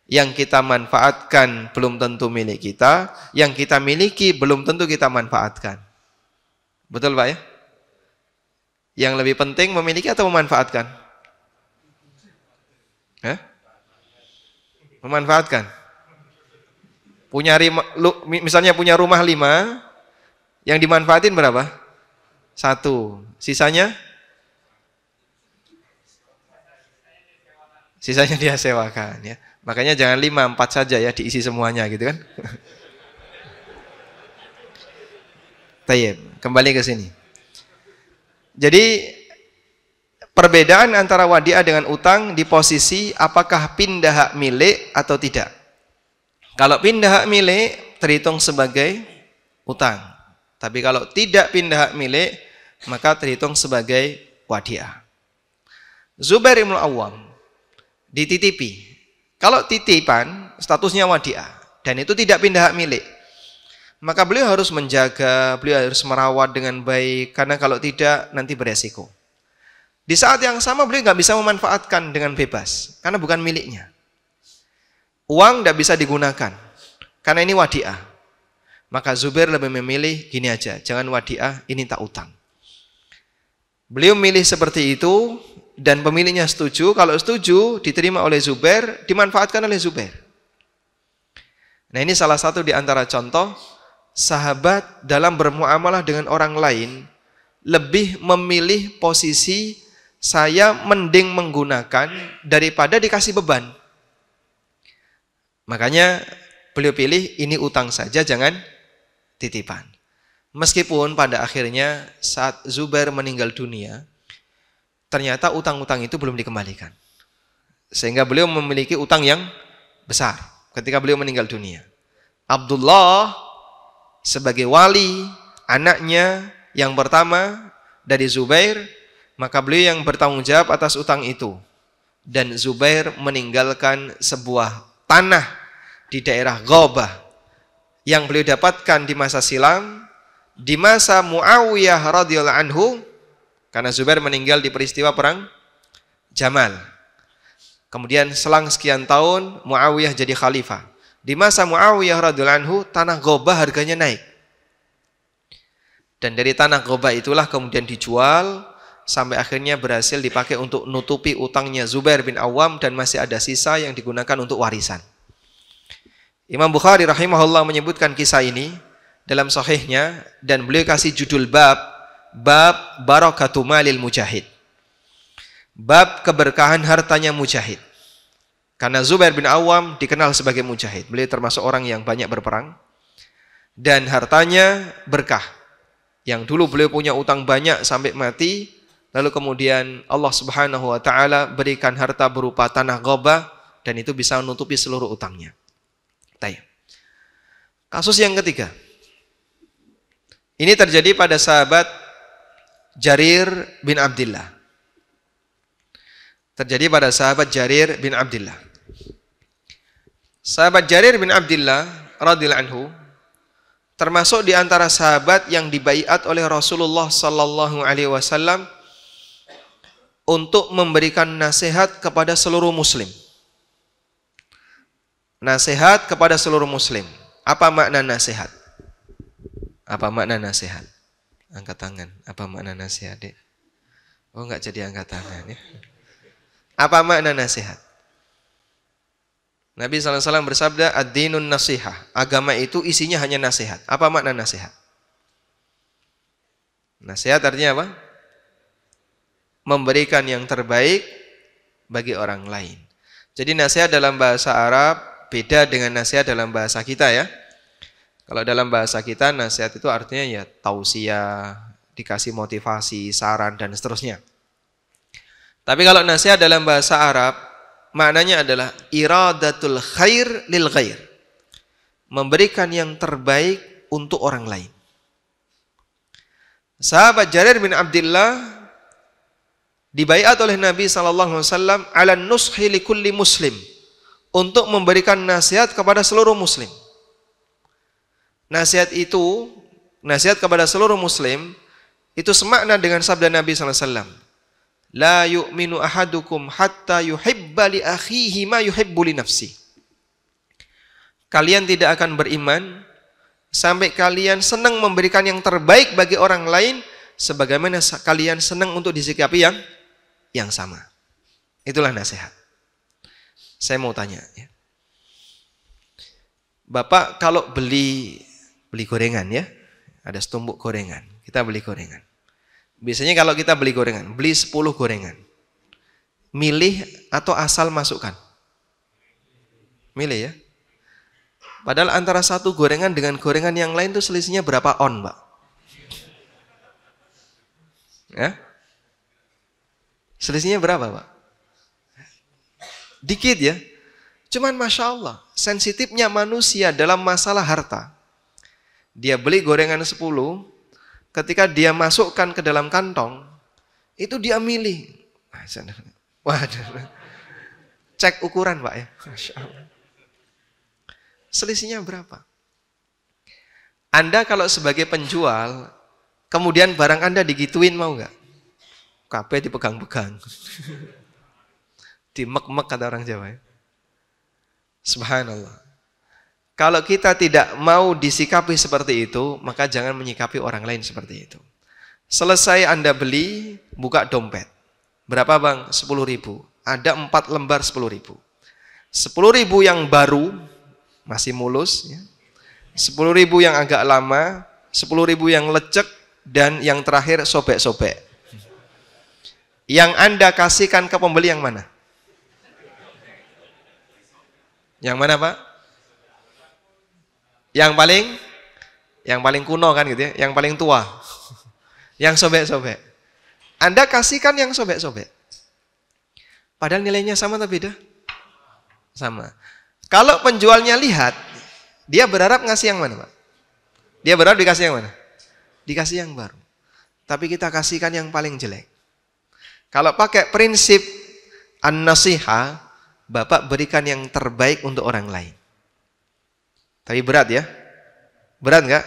Yang kita manfaatkan belum tentu milik kita, yang kita miliki belum tentu kita manfaatkan. Betul Pak ya? Yang lebih penting memiliki atau memanfaatkan? Hah? Memanfaatkan. Misalnya punya rumah 5, yang dimanfaatin berapa? 1. Sisanya dia sewakan ya. Makanya jangan 5, 4 saja ya, diisi semuanya gitu kan. Tayyib, kembali ke sini. Jadi perbedaan antara wadiah dengan utang di posisi apakah pindah hak milik atau tidak. Kalau pindah hak milik terhitung sebagai utang. Tapi kalau tidak pindah hak milik maka terhitung sebagai wadiah. Zubair bin Awwam dititipi. Kalau titipan statusnya wadiah dan itu tidak pindah hak milik, maka beliau harus menjaga, beliau harus merawat dengan baik karena kalau tidak nanti beresiko. Di saat yang sama beliau nggak bisa memanfaatkan dengan bebas karena bukan miliknya. Uang tidak bisa digunakan karena ini wadiah. Maka Zubair lebih memilih gini aja, jangan wadiah, ini tak utang. Beliau milih seperti itu. Dan pemiliknya setuju, kalau setuju diterima oleh Zubair, dimanfaatkan oleh Zubair. Nah ini salah satu di antara contoh sahabat dalam bermuamalah dengan orang lain lebih memilih posisi saya mending menggunakan daripada dikasih beban. Makanya beliau pilih ini utang saja, jangan titipan. Meskipun pada akhirnya saat Zubair meninggal dunia, ternyata utang-utang itu belum dikembalikan. Sehingga beliau memiliki utang yang besar ketika beliau meninggal dunia. Abdullah sebagai wali, anaknya yang pertama dari Zubair, maka beliau yang bertanggung jawab atas utang itu. Dan Zubair meninggalkan sebuah tanah di daerah Ghabah yang beliau dapatkan di masa silam, di masa Muawiyah radhiyallahu anhu. Karena Zubair meninggal di peristiwa perang Jamal. Kemudian selang sekian tahun Muawiyah jadi khalifah. Di masa Muawiyah radhiyallahu anhu tanah Ghabah harganya naik. Dan dari tanah Ghabah itulah kemudian dijual sampai akhirnya berhasil dipakai untuk nutupi utangnya Zubair bin Awwam dan masih ada sisa yang digunakan untuk warisan. Imam Bukhari rahimahullah menyebutkan kisah ini dalam sahihnya dan beliau kasih judul bab Barakatu Malil Mujahid. Bab keberkahan hartanya mujahid. Karena Zubair bin Awwam dikenal sebagai mujahid. Beliau termasuk orang yang banyak berperang. Dan hartanya berkah. Yang dulu beliau punya utang banyak sampai mati. Lalu kemudian Allah subhanahu wa ta'ala berikan harta berupa tanah Ghabah. Dan itu bisa menutupi seluruh utangnya. Kasus yang ketiga. Ini terjadi pada sahabat Jarir bin Abdillah. Terjadi pada sahabat Jarir bin Abdillah. Sahabat Jarir bin Abdillah radhiyallahu anhu termasuk di antara sahabat yang dibaiat oleh Rasulullah sallallahu alaihi wasallam untuk memberikan nasihat kepada seluruh muslim. Nasihat kepada seluruh muslim. Apa makna nasihat? Apa makna nasihat? Angkat tangan. Apa makna nasihat, Dek? Oh, enggak jadi angkat tangan ya. Apa makna nasihat? Nabi SAW bersabda, ad-dinun nasihah. Agama itu isinya hanya nasihat. Apa makna nasihat? Nasihat artinya apa? Memberikan yang terbaik bagi orang lain. Jadi nasihat dalam bahasa Arab beda dengan nasihat dalam bahasa kita ya. Kalau dalam bahasa kita nasihat itu artinya ya tausiah, dikasih motivasi, saran dan seterusnya. Tapi kalau nasihat dalam bahasa Arab maknanya adalah iradatul khair lil ghair. Memberikan yang terbaik untuk orang lain. Sahabat Jarir bin Abdullah dibaiat oleh Nabi SAW ala nushi li kulli muslim, untuk memberikan nasihat kepada seluruh muslim. Nasihat itu, nasihat kepada seluruh muslim, itu semakna dengan sabda Nabi SAW. La yu'minu ahadukum hatta yuhibba li akhihi ma yuhibbu li nafsi. Kalian tidak akan beriman sampai kalian senang memberikan yang terbaik bagi orang lain sebagaimana kalian senang untuk disikapi yang sama. Itulah nasihat. Saya mau tanya ya. Bapak kalau beli gorengan ya, ada setumpuk gorengan, kita beli gorengan. Biasanya kalau kita beli gorengan, beli 10 gorengan. Milih atau asal masukkan? Milih ya. Padahal antara satu gorengan dengan gorengan yang lain itu selisihnya berapa on, Pak? Ya? Selisihnya berapa, Pak? Dikit ya. Cuman Masya Allah, sensitifnya manusia dalam masalah harta. Dia beli gorengan 10, ketika dia masukkan ke dalam kantong, itu dia milih. Waduh. Cek ukuran, Pak ya. Masya Allah. Selisihnya berapa? Anda kalau sebagai penjual, kemudian barang Anda digituin, mau nggak? Kabeh dipegang-pegang. Dimek-mek kata orang Jawa ya. Subhanallah. Kalau kita tidak mau disikapi seperti itu, maka jangan menyikapi orang lain seperti itu. Selesai Anda beli, buka dompet. Berapa bang? 10.000. Ada 4 lembar 10.000. 10.000 yang baru, masih mulus. Ya. 10.000 yang agak lama, 10.000 yang lecek, dan yang terakhir sobek-sobek. Yang Anda kasihkan ke pembeli yang mana? Yang mana Pak? Yang paling kuno kan gitu ya, yang paling tua. Yang sobek-sobek. Anda kasihkan yang sobek-sobek. Padahal nilainya sama atau beda? Sama. Kalau penjualnya lihat, dia berharap ngasih yang mana Pak? Dia berharap dikasih yang mana? Dikasih yang baru. Tapi kita kasihkan yang paling jelek. Kalau pakai prinsip an-nasihah, Bapak berikan yang terbaik untuk orang lain. Tapi berat ya? Berat enggak?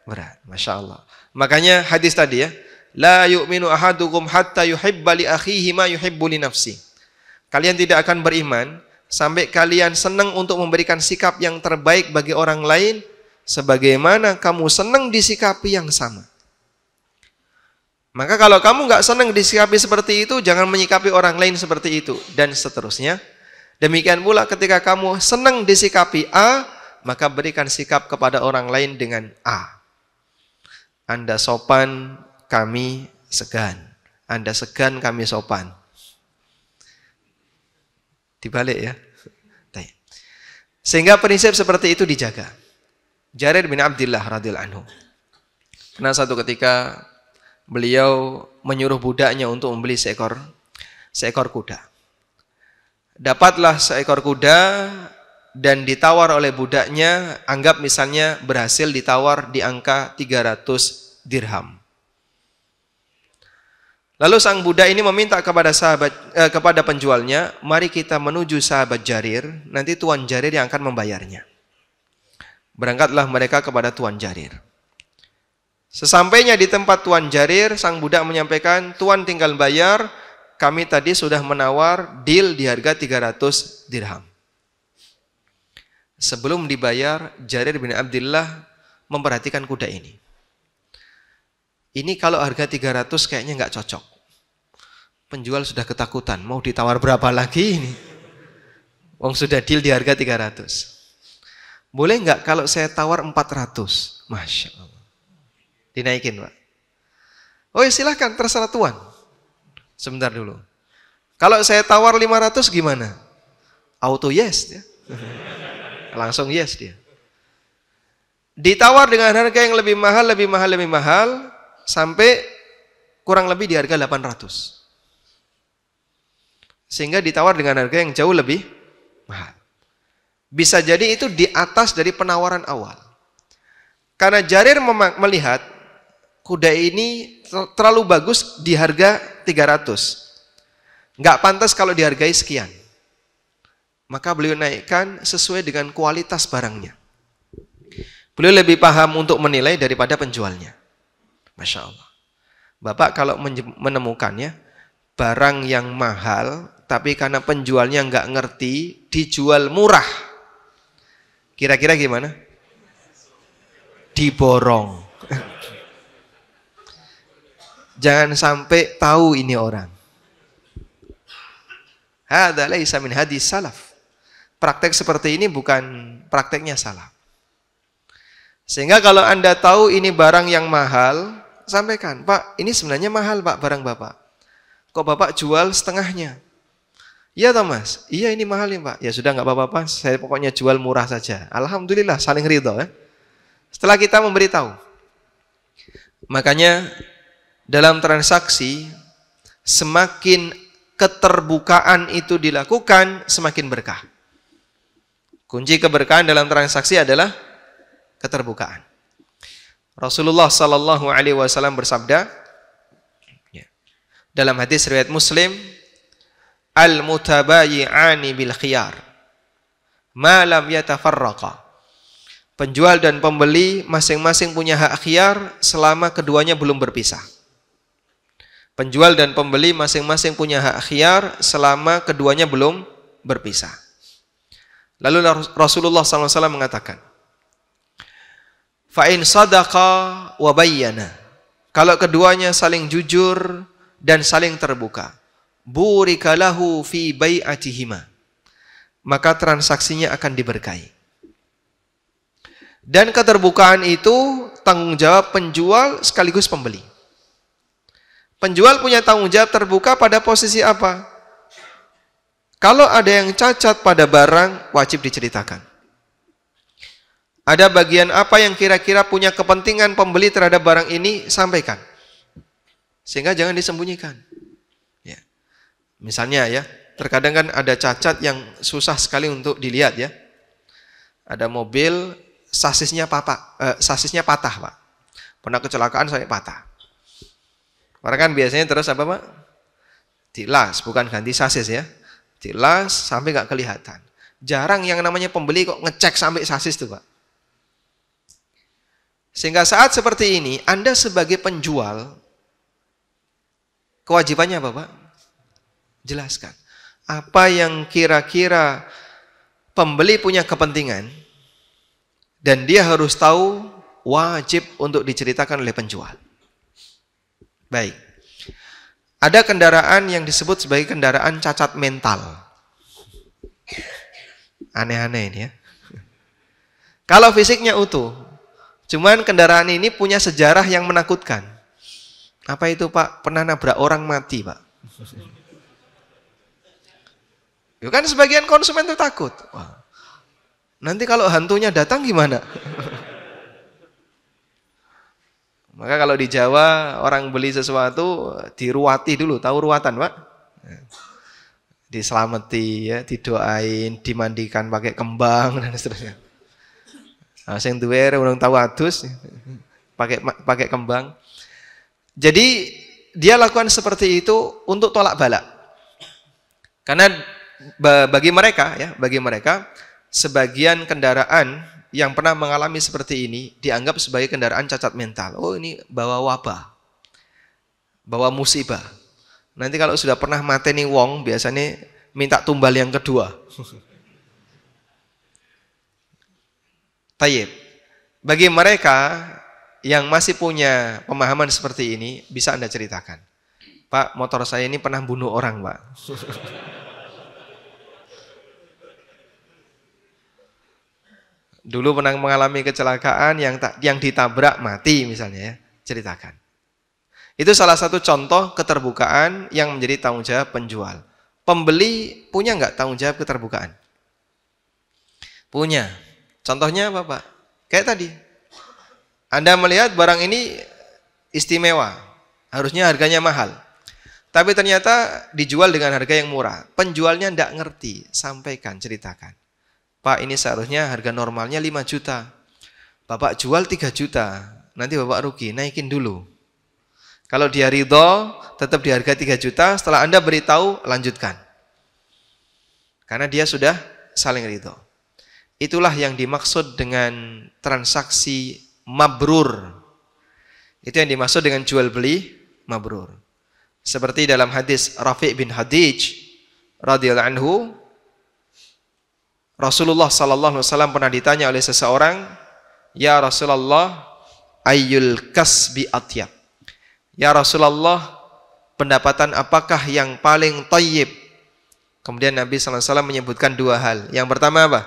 Berat, Masya Allah. Makanya hadis tadi ya, la yu'minu ahadukum hatta yuhibba li akhihi ma yuhibbu li nafsi. Kalian tidak akan beriman sampai kalian senang untuk memberikan sikap yang terbaik bagi orang lain sebagaimana kamu senang disikapi yang sama. Maka kalau kamu nggak senang disikapi seperti itu, jangan menyikapi orang lain seperti itu, dan seterusnya. Demikian pula ketika kamu senang disikapi A, maka berikan sikap kepada orang lain dengan A. Anda sopan, kami segan. Anda segan, kami sopan. Dibalik ya. Sehingga prinsip seperti itu dijaga. Jarir bin Abdullah radhiyallahu anhu. Pernah satu ketika beliau menyuruh budaknya untuk membeli seekor kuda. Dapatlah seekor kuda dan ditawar oleh budaknya, anggap misalnya berhasil ditawar di angka 300 dirham. Lalu sang budak ini meminta kepada penjualnya, mari kita menuju sahabat Jarir, nanti Tuan Jarir yang akan membayarnya. Berangkatlah mereka kepada Tuan Jarir. Sesampainya di tempat Tuan Jarir, sang budak menyampaikan, Tuan tinggal bayar, kami tadi sudah menawar deal di harga 300 dirham. Sebelum dibayar, Jarir bin Abdullah memperhatikan kuda ini. Ini kalau harga 300 kayaknya nggak cocok. Penjual sudah ketakutan, mau ditawar berapa lagi ini? Wong sudah deal di harga 300. Boleh nggak kalau saya tawar 400? Masya Allah. Dinaikin Pak. Oh ya silahkan, terserah Tuan. Sebentar dulu. Kalau saya tawar 500 gimana? Auto yes dia. Langsung yes dia. Ditawar dengan harga yang lebih mahal, sampai kurang lebih di harga 800. Sehingga ditawar dengan harga yang jauh lebih mahal. Bisa jadi itu di atas dari penawaran awal. Karena Jarir melihat kuda ini terlalu bagus di harga 300. Nggak pantas kalau dihargai sekian. Maka beliau naikkan sesuai dengan kualitas barangnya. Beliau lebih paham untuk menilai daripada penjualnya. Masya Allah. Bapak kalau menemukannya, barang yang mahal, tapi karena penjualnya nggak ngerti, dijual murah. Kira-kira gimana? Diborong. Jangan sampai tahu ini orang. Hadza laisa min hadis salaf. Praktek seperti ini bukan prakteknya salaf. Sehingga kalau Anda tahu ini barang yang mahal, sampaikan, Pak, ini sebenarnya mahal Pak barang Bapak. Kok Bapak jual setengahnya? Iya toh Mas? Iya ini mahal ya Pak. Ya sudah nggak apa-apa, saya pokoknya jual murah saja. Alhamdulillah saling ridho. Setelah kita memberitahu. Makanya dalam transaksi, semakin keterbukaan itu dilakukan, semakin berkah. Kunci keberkahan dalam transaksi adalah keterbukaan. Rasulullah sallallahu alaihi wasallam bersabda dalam hadis riwayat Muslim, al-mutabayi'ani bil khiyar ma lam yatafarraqa. Penjual dan pembeli masing-masing punya hak khiyar selama keduanya belum berpisah. Penjual dan pembeli masing-masing punya hak khiyar selama keduanya belum berpisah. Lalu Rasulullah SAW mengatakan, fa in sadaqa wa bayyana. Kalau keduanya saling jujur dan saling terbuka, burika lahu fi bai'atihima. Maka transaksinya akan diberkahi. Dan keterbukaan itu tanggung jawab penjual sekaligus pembeli. Penjual punya tanggung jawab terbuka pada posisi apa? Kalau ada yang cacat pada barang, wajib diceritakan. Ada bagian apa yang kira-kira punya kepentingan pembeli terhadap barang ini, sampaikan. Sehingga jangan disembunyikan. Ya. Misalnya ya, terkadang kan ada cacat yang susah sekali untuk dilihat ya. Ada mobil, sasisnya patah Pak. Pernah kecelakaan sampai patah. Karena kan biasanya terus apa Pak? Dilas, bukan ganti sasis ya. Dilas sampai nggak kelihatan. Jarang yang namanya pembeli kok ngecek sampai sasis tuh Pak. Sehingga saat seperti ini, Anda sebagai penjual, kewajibannya apa Pak? Jelaskan. Apa yang kira-kira pembeli punya kepentingan, dan dia harus tahu, wajib untuk diceritakan oleh penjual. Baik. Ada kendaraan yang disebut sebagai kendaraan cacat mental. Aneh-aneh ini ya. Kalau fisiknya utuh, cuman kendaraan ini punya sejarah yang menakutkan. Apa itu Pak? Pernah nabrak orang mati Pak. Ya kan sebagian konsumen itu takut. Wah, nanti kalau hantunya datang gimana? Maka kalau di Jawa orang beli sesuatu diruati dulu, tahu ruatan Pak? Diselamati ya, didoain, dimandikan pakai kembang dan seterusnya. Nah, sing duwe urung tahu adus pakai kembang. Jadi dia lakukan seperti itu untuk tolak bala. Karena bagi mereka sebagian kendaraan yang pernah mengalami seperti ini dianggap sebagai kendaraan cacat mental. Oh ini bawa wabah, bawa musibah. Nanti kalau sudah pernah mateni wong, biasanya minta tumbal yang kedua. Tayyib. Bagi mereka yang masih punya pemahaman seperti ini, bisa Anda ceritakan. Pak, motor saya ini pernah bunuh orang, Pak. Dulu pernah mengalami kecelakaan yang ditabrak mati misalnya ya, ceritakan. Itu salah satu contoh keterbukaan yang menjadi tanggung jawab penjual. Pembeli punya nggak tanggung jawab keterbukaan? Punya. Contohnya apa Pak? Kayak tadi. Anda melihat barang ini istimewa, harusnya harganya mahal. Tapi ternyata dijual dengan harga yang murah. Penjualnya nggak ngerti, sampaikan, ceritakan. Pak, ini seharusnya harga normalnya 5 juta. Bapak jual 3 juta. Nanti Bapak rugi, naikin dulu. Kalau dia ridho, tetap di harga 3 juta, setelah Anda beritahu, lanjutkan. Karena dia sudah saling ridho. Itulah yang dimaksud dengan transaksi mabrur. Itu yang dimaksud dengan jual beli mabrur. Seperti dalam hadis Rafi' bin Hadij radhiyallahu anhu, Rasulullah sallallahu alaihi wasallam pernah ditanya oleh seseorang, "Ya Rasulullah, ayyul kasbi atyab?" Ya Rasulullah, pendapatan apakah yang paling thayyib? Kemudian Nabi sallallahu alaihi wasallam menyebutkan 2 hal. Yang pertama apa?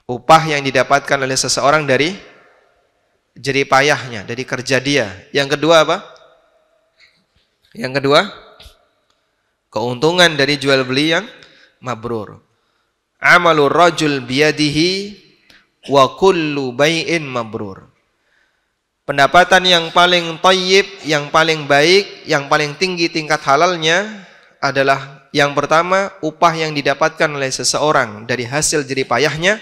Upah yang didapatkan oleh seseorang dari jerih payahnya, dari kerja dia. Yang kedua apa? Yang kedua, keuntungan dari jual beli yang mabrur. Amalur rajul biyadihi wa kullu bai'in mabrur. Pendapatan yang paling thayyib, yang paling baik, yang paling tinggi tingkat halalnya adalah yang pertama, upah yang didapatkan oleh seseorang dari hasil jerih payahnya,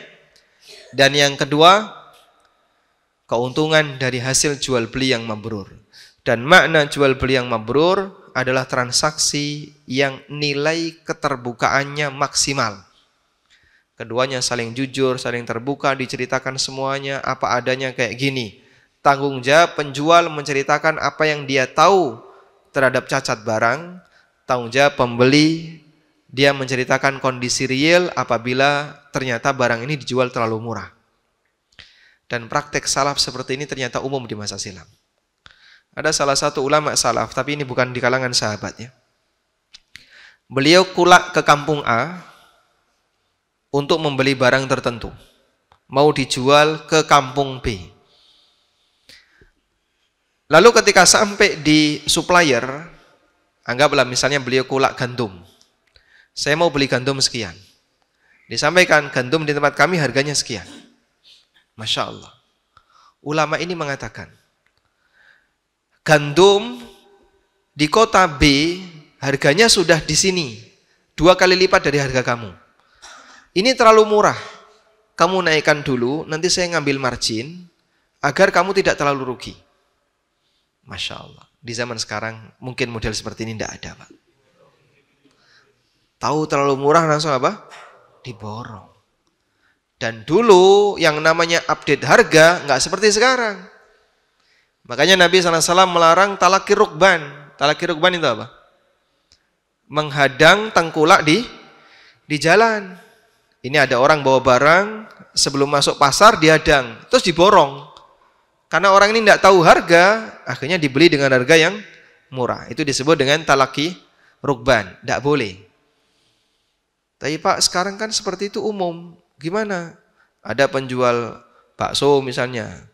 dan yang kedua, keuntungan dari hasil jual beli yang mabrur. Dan makna jual beli yang mabrur adalah transaksi yang nilai keterbukaannya maksimal. Keduanya saling jujur, saling terbuka, diceritakan semuanya apa adanya kayak gini. Tanggung jawab penjual menceritakan apa yang dia tahu terhadap cacat barang. Tanggung jawab pembeli, dia menceritakan kondisi real apabila ternyata barang ini dijual terlalu murah. Dan praktek salaf seperti ini ternyata umum di masa silam. Ada salah satu ulama salaf, tapi ini bukan di kalangan sahabatnya. Beliau kulak ke kampung A untuk membeli barang tertentu. Mau dijual ke kampung B. Lalu ketika sampai di supplier, anggaplah misalnya beliau kulak gandum. Saya mau beli gandum sekian. Disampaikan gandum di tempat kami harganya sekian. Masya Allah. Ulama ini mengatakan, gandum di kota B harganya sudah di sini 2 kali lipat dari harga kamu. Ini terlalu murah. Kamu naikkan dulu, nanti saya ngambil margin agar kamu tidak terlalu rugi. Masya Allah. Di zaman sekarang mungkin model seperti ini tidak ada, Pak. Tahu terlalu murah langsung apa? Diborong. Dan dulu yang namanya update harga nggak seperti sekarang. Makanya Nabi SAW melarang talaki rukban. Talaki rukban itu apa? Menghadang tengkulak di jalan. Ini ada orang bawa barang, sebelum masuk pasar dihadang, terus diborong. Karena orang ini tidak tahu harga, akhirnya dibeli dengan harga yang murah. Itu disebut dengan talaki rukban. Tidak boleh. Tapi Pak, sekarang kan seperti itu umum. Gimana? Ada penjual bakso misalnya.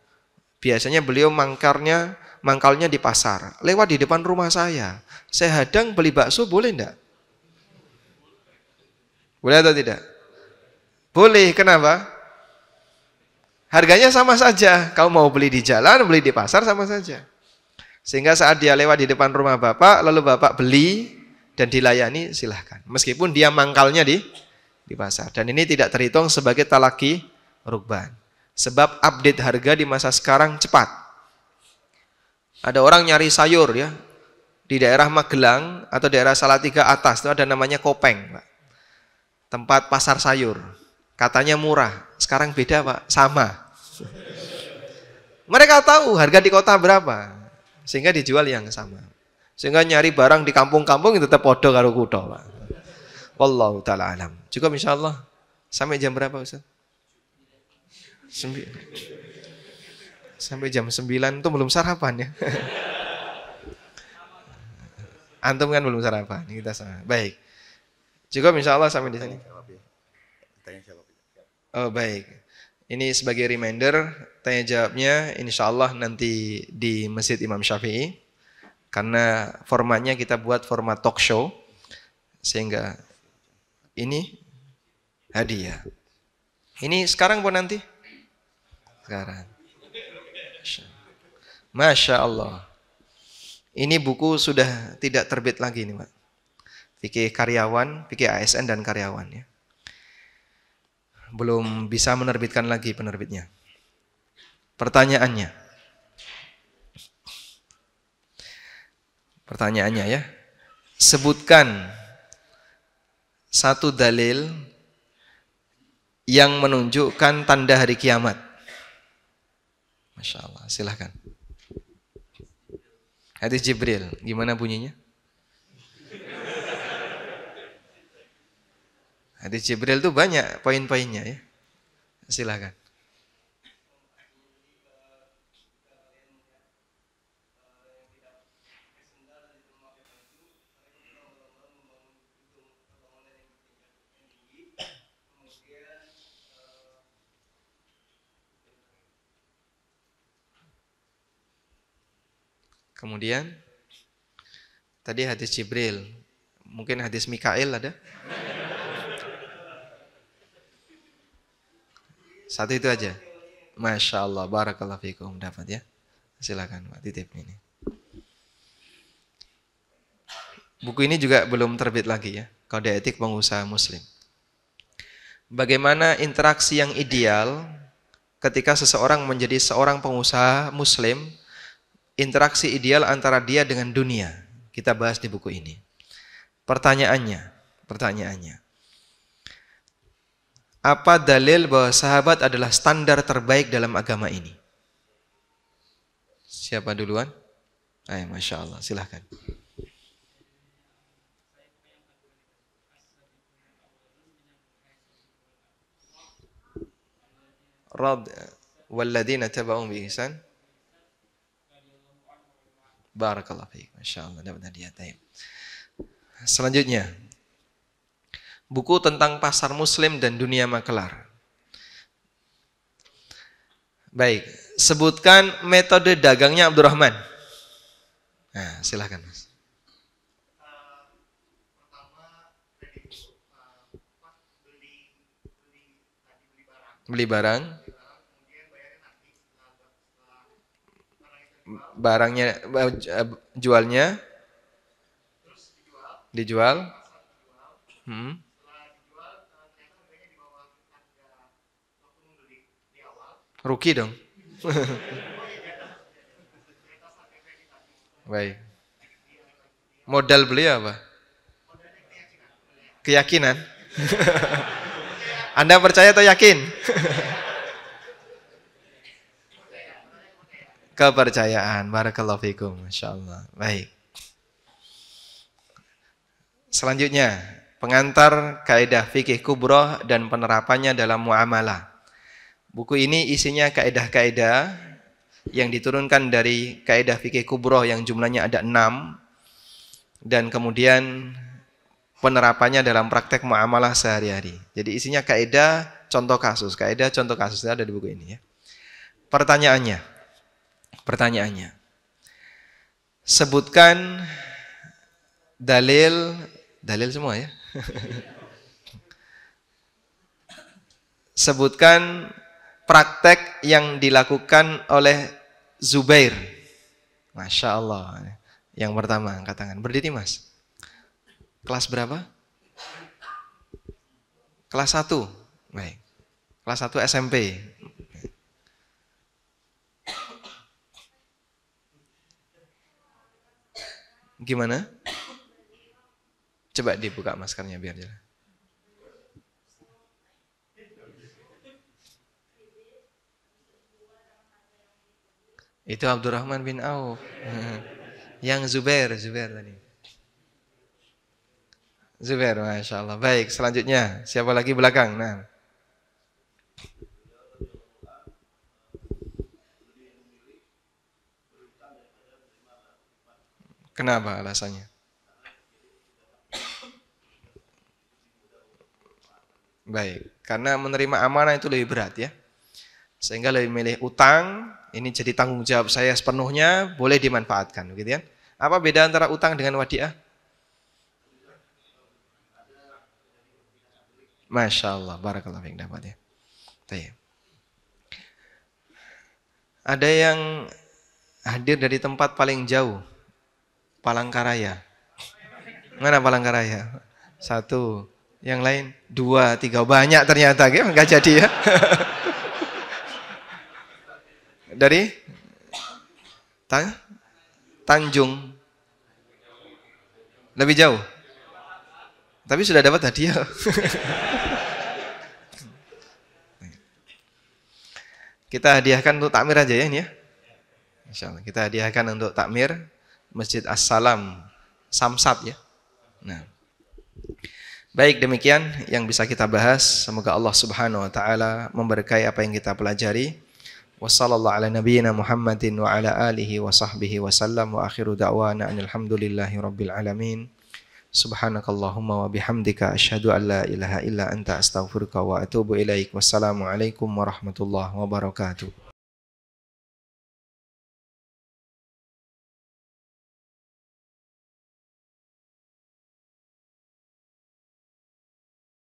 Biasanya beliau mangkalnya di pasar. Lewat di depan rumah saya. Saya hadang beli bakso, boleh enggak? Boleh atau tidak? Boleh, kenapa? Harganya sama saja. Kau mau beli di jalan, beli di pasar sama saja. Sehingga saat dia lewat di depan rumah Bapak, lalu Bapak beli dan dilayani, silahkan. Meskipun dia mangkalnya di pasar. Dan ini tidak terhitung sebagai talaki rukban. Sebab update harga di masa sekarang cepat. Ada orang nyari sayur ya. Di daerah Magelang atau daerah Salatiga atas itu ada namanya Kopeng, Pak. Tempat pasar sayur. Katanya murah. Sekarang beda, Pak. Sama. Mereka tahu harga di kota berapa. Sehingga dijual yang sama. Sehingga nyari barang di kampung-kampung itu tetap podo karo kutho, Pak. Wallahu taala alam. Cukup insyaallah. Sampai jam berapa, Ustaz? Sampai jam 9 itu belum sarapan ya. Antum kan belum sarapan, kita sama. Baik. Cukup insyaallah sampai di sini. Oh, baik. Ini sebagai reminder, tanya jawabnya insyaallah nanti di Masjid Imam Syafi'i. Karena formatnya kita buat format talk show. Sehingga ini hadiah. Ini sekarang pun nanti? Sekarang. Masya Allah. Ini buku sudah tidak terbit lagi nih, Pak. Fikih karyawan, fikih ASN dan karyawan ya. Belum bisa menerbitkan lagi penerbitnya. Pertanyaannya, Pertanyaannya ya. Sebutkan satu dalil yang menunjukkan tanda hari kiamat. Masya Allah, silahkan. Hadis Jibril, gimana bunyinya? Hadis Jibril itu banyak poin-poinnya ya. Silahkan. Kemudian tadi hadis Jibril, mungkin hadis Mikail ada? Satu itu aja. Masya Allah, barakallahu fikum, dapat ya. Silakan Pak, titip ini. Buku ini juga belum terbit lagi ya, Kode Etik Pengusaha Muslim. Bagaimana interaksi yang ideal ketika seseorang menjadi seorang pengusaha Muslim? Interaksi ideal antara dia dengan dunia. Kita bahas di buku ini. Pertanyaannya. Apa dalil bahwa sahabat adalah standar terbaik dalam agama ini? Siapa duluan? Ayo, Masya Allah, silahkan. Walladzina taba'um bi ihsan. Barakallahu fiik. Masyaallah, dapat hadiah. Selanjutnya, buku tentang pasar muslim dan dunia makelar. Baik, sebutkan metode dagangnya Abdurrahman. Nah, silahkan Mas. Beli barang. Barangnya, jualnya, dijual. Rugi dong. Baik. Modal beli apa? Keyakinan. Anda percaya atau yakin? Kepercayaan. Barakallahu fikum. Masya Allah. Baik. Selanjutnya, pengantar kaidah fikih kubroh dan penerapannya dalam muamalah. Buku ini isinya kaidah-kaidah yang diturunkan dari kaidah fikih kubroh yang jumlahnya ada 6. Dan kemudian penerapannya dalam praktek muamalah sehari-hari. Jadi isinya kaidah contoh kasus. Kaidah contoh kasus ada di buku ini ya. Pertanyaannya, sebutkan dalil semua ya. Sebutkan praktek yang dilakukan oleh Zubair. Masya Allah. Yang pertama, angkat tangan. Berdiri Mas. Kelas berapa? Kelas 1. Baik. Kelas 1 SMP. Gimana? Coba dibuka maskernya biar jelas. Itu Abdurrahman bin Auf. Yang Zubair tadi. Zubair, Masya Allah. Baik, selanjutnya. Siapa lagi belakang? Nah. Kenapa alasannya? Baik, karena menerima amanah itu lebih berat ya. Sehingga lebih milih utang, ini jadi tanggung jawab saya sepenuhnya, boleh dimanfaatkan, gitu ya. Apa beda antara utang dengan wadiah? Masya Allah, barakallahu fiik, dapat ya. Ada yang hadir dari tempat paling jauh. Palangkaraya. Mana Palangkaraya? 1. Yang lain 2, 3. Banyak ternyata, nggak jadi ya. Dari Tanjung. Lebih jauh. Tapi sudah dapat hadiah. Kita hadiahkan untuk takmir aja ya ini ya. Insyaallah kita hadiahkan untuk takmir Masjid As-Salam Samsat ya. Nah. Baik, demikian yang bisa kita bahas. Semoga Allah Subhanahu wa taala memberkahi apa yang kita pelajari. Wassallallahu ala nabiyyina Muhammadin wa ala alihi wa sahbihi wa sallam wa akhiru da'wana alhamdulillahi rabbil alamin. Subhanakallahumma wa bihamdika asyhadu an la ilaha illa anta astaghfiruka wa atubu ilaik. Wassalamualaikum warahmatullahi wabarakatuh.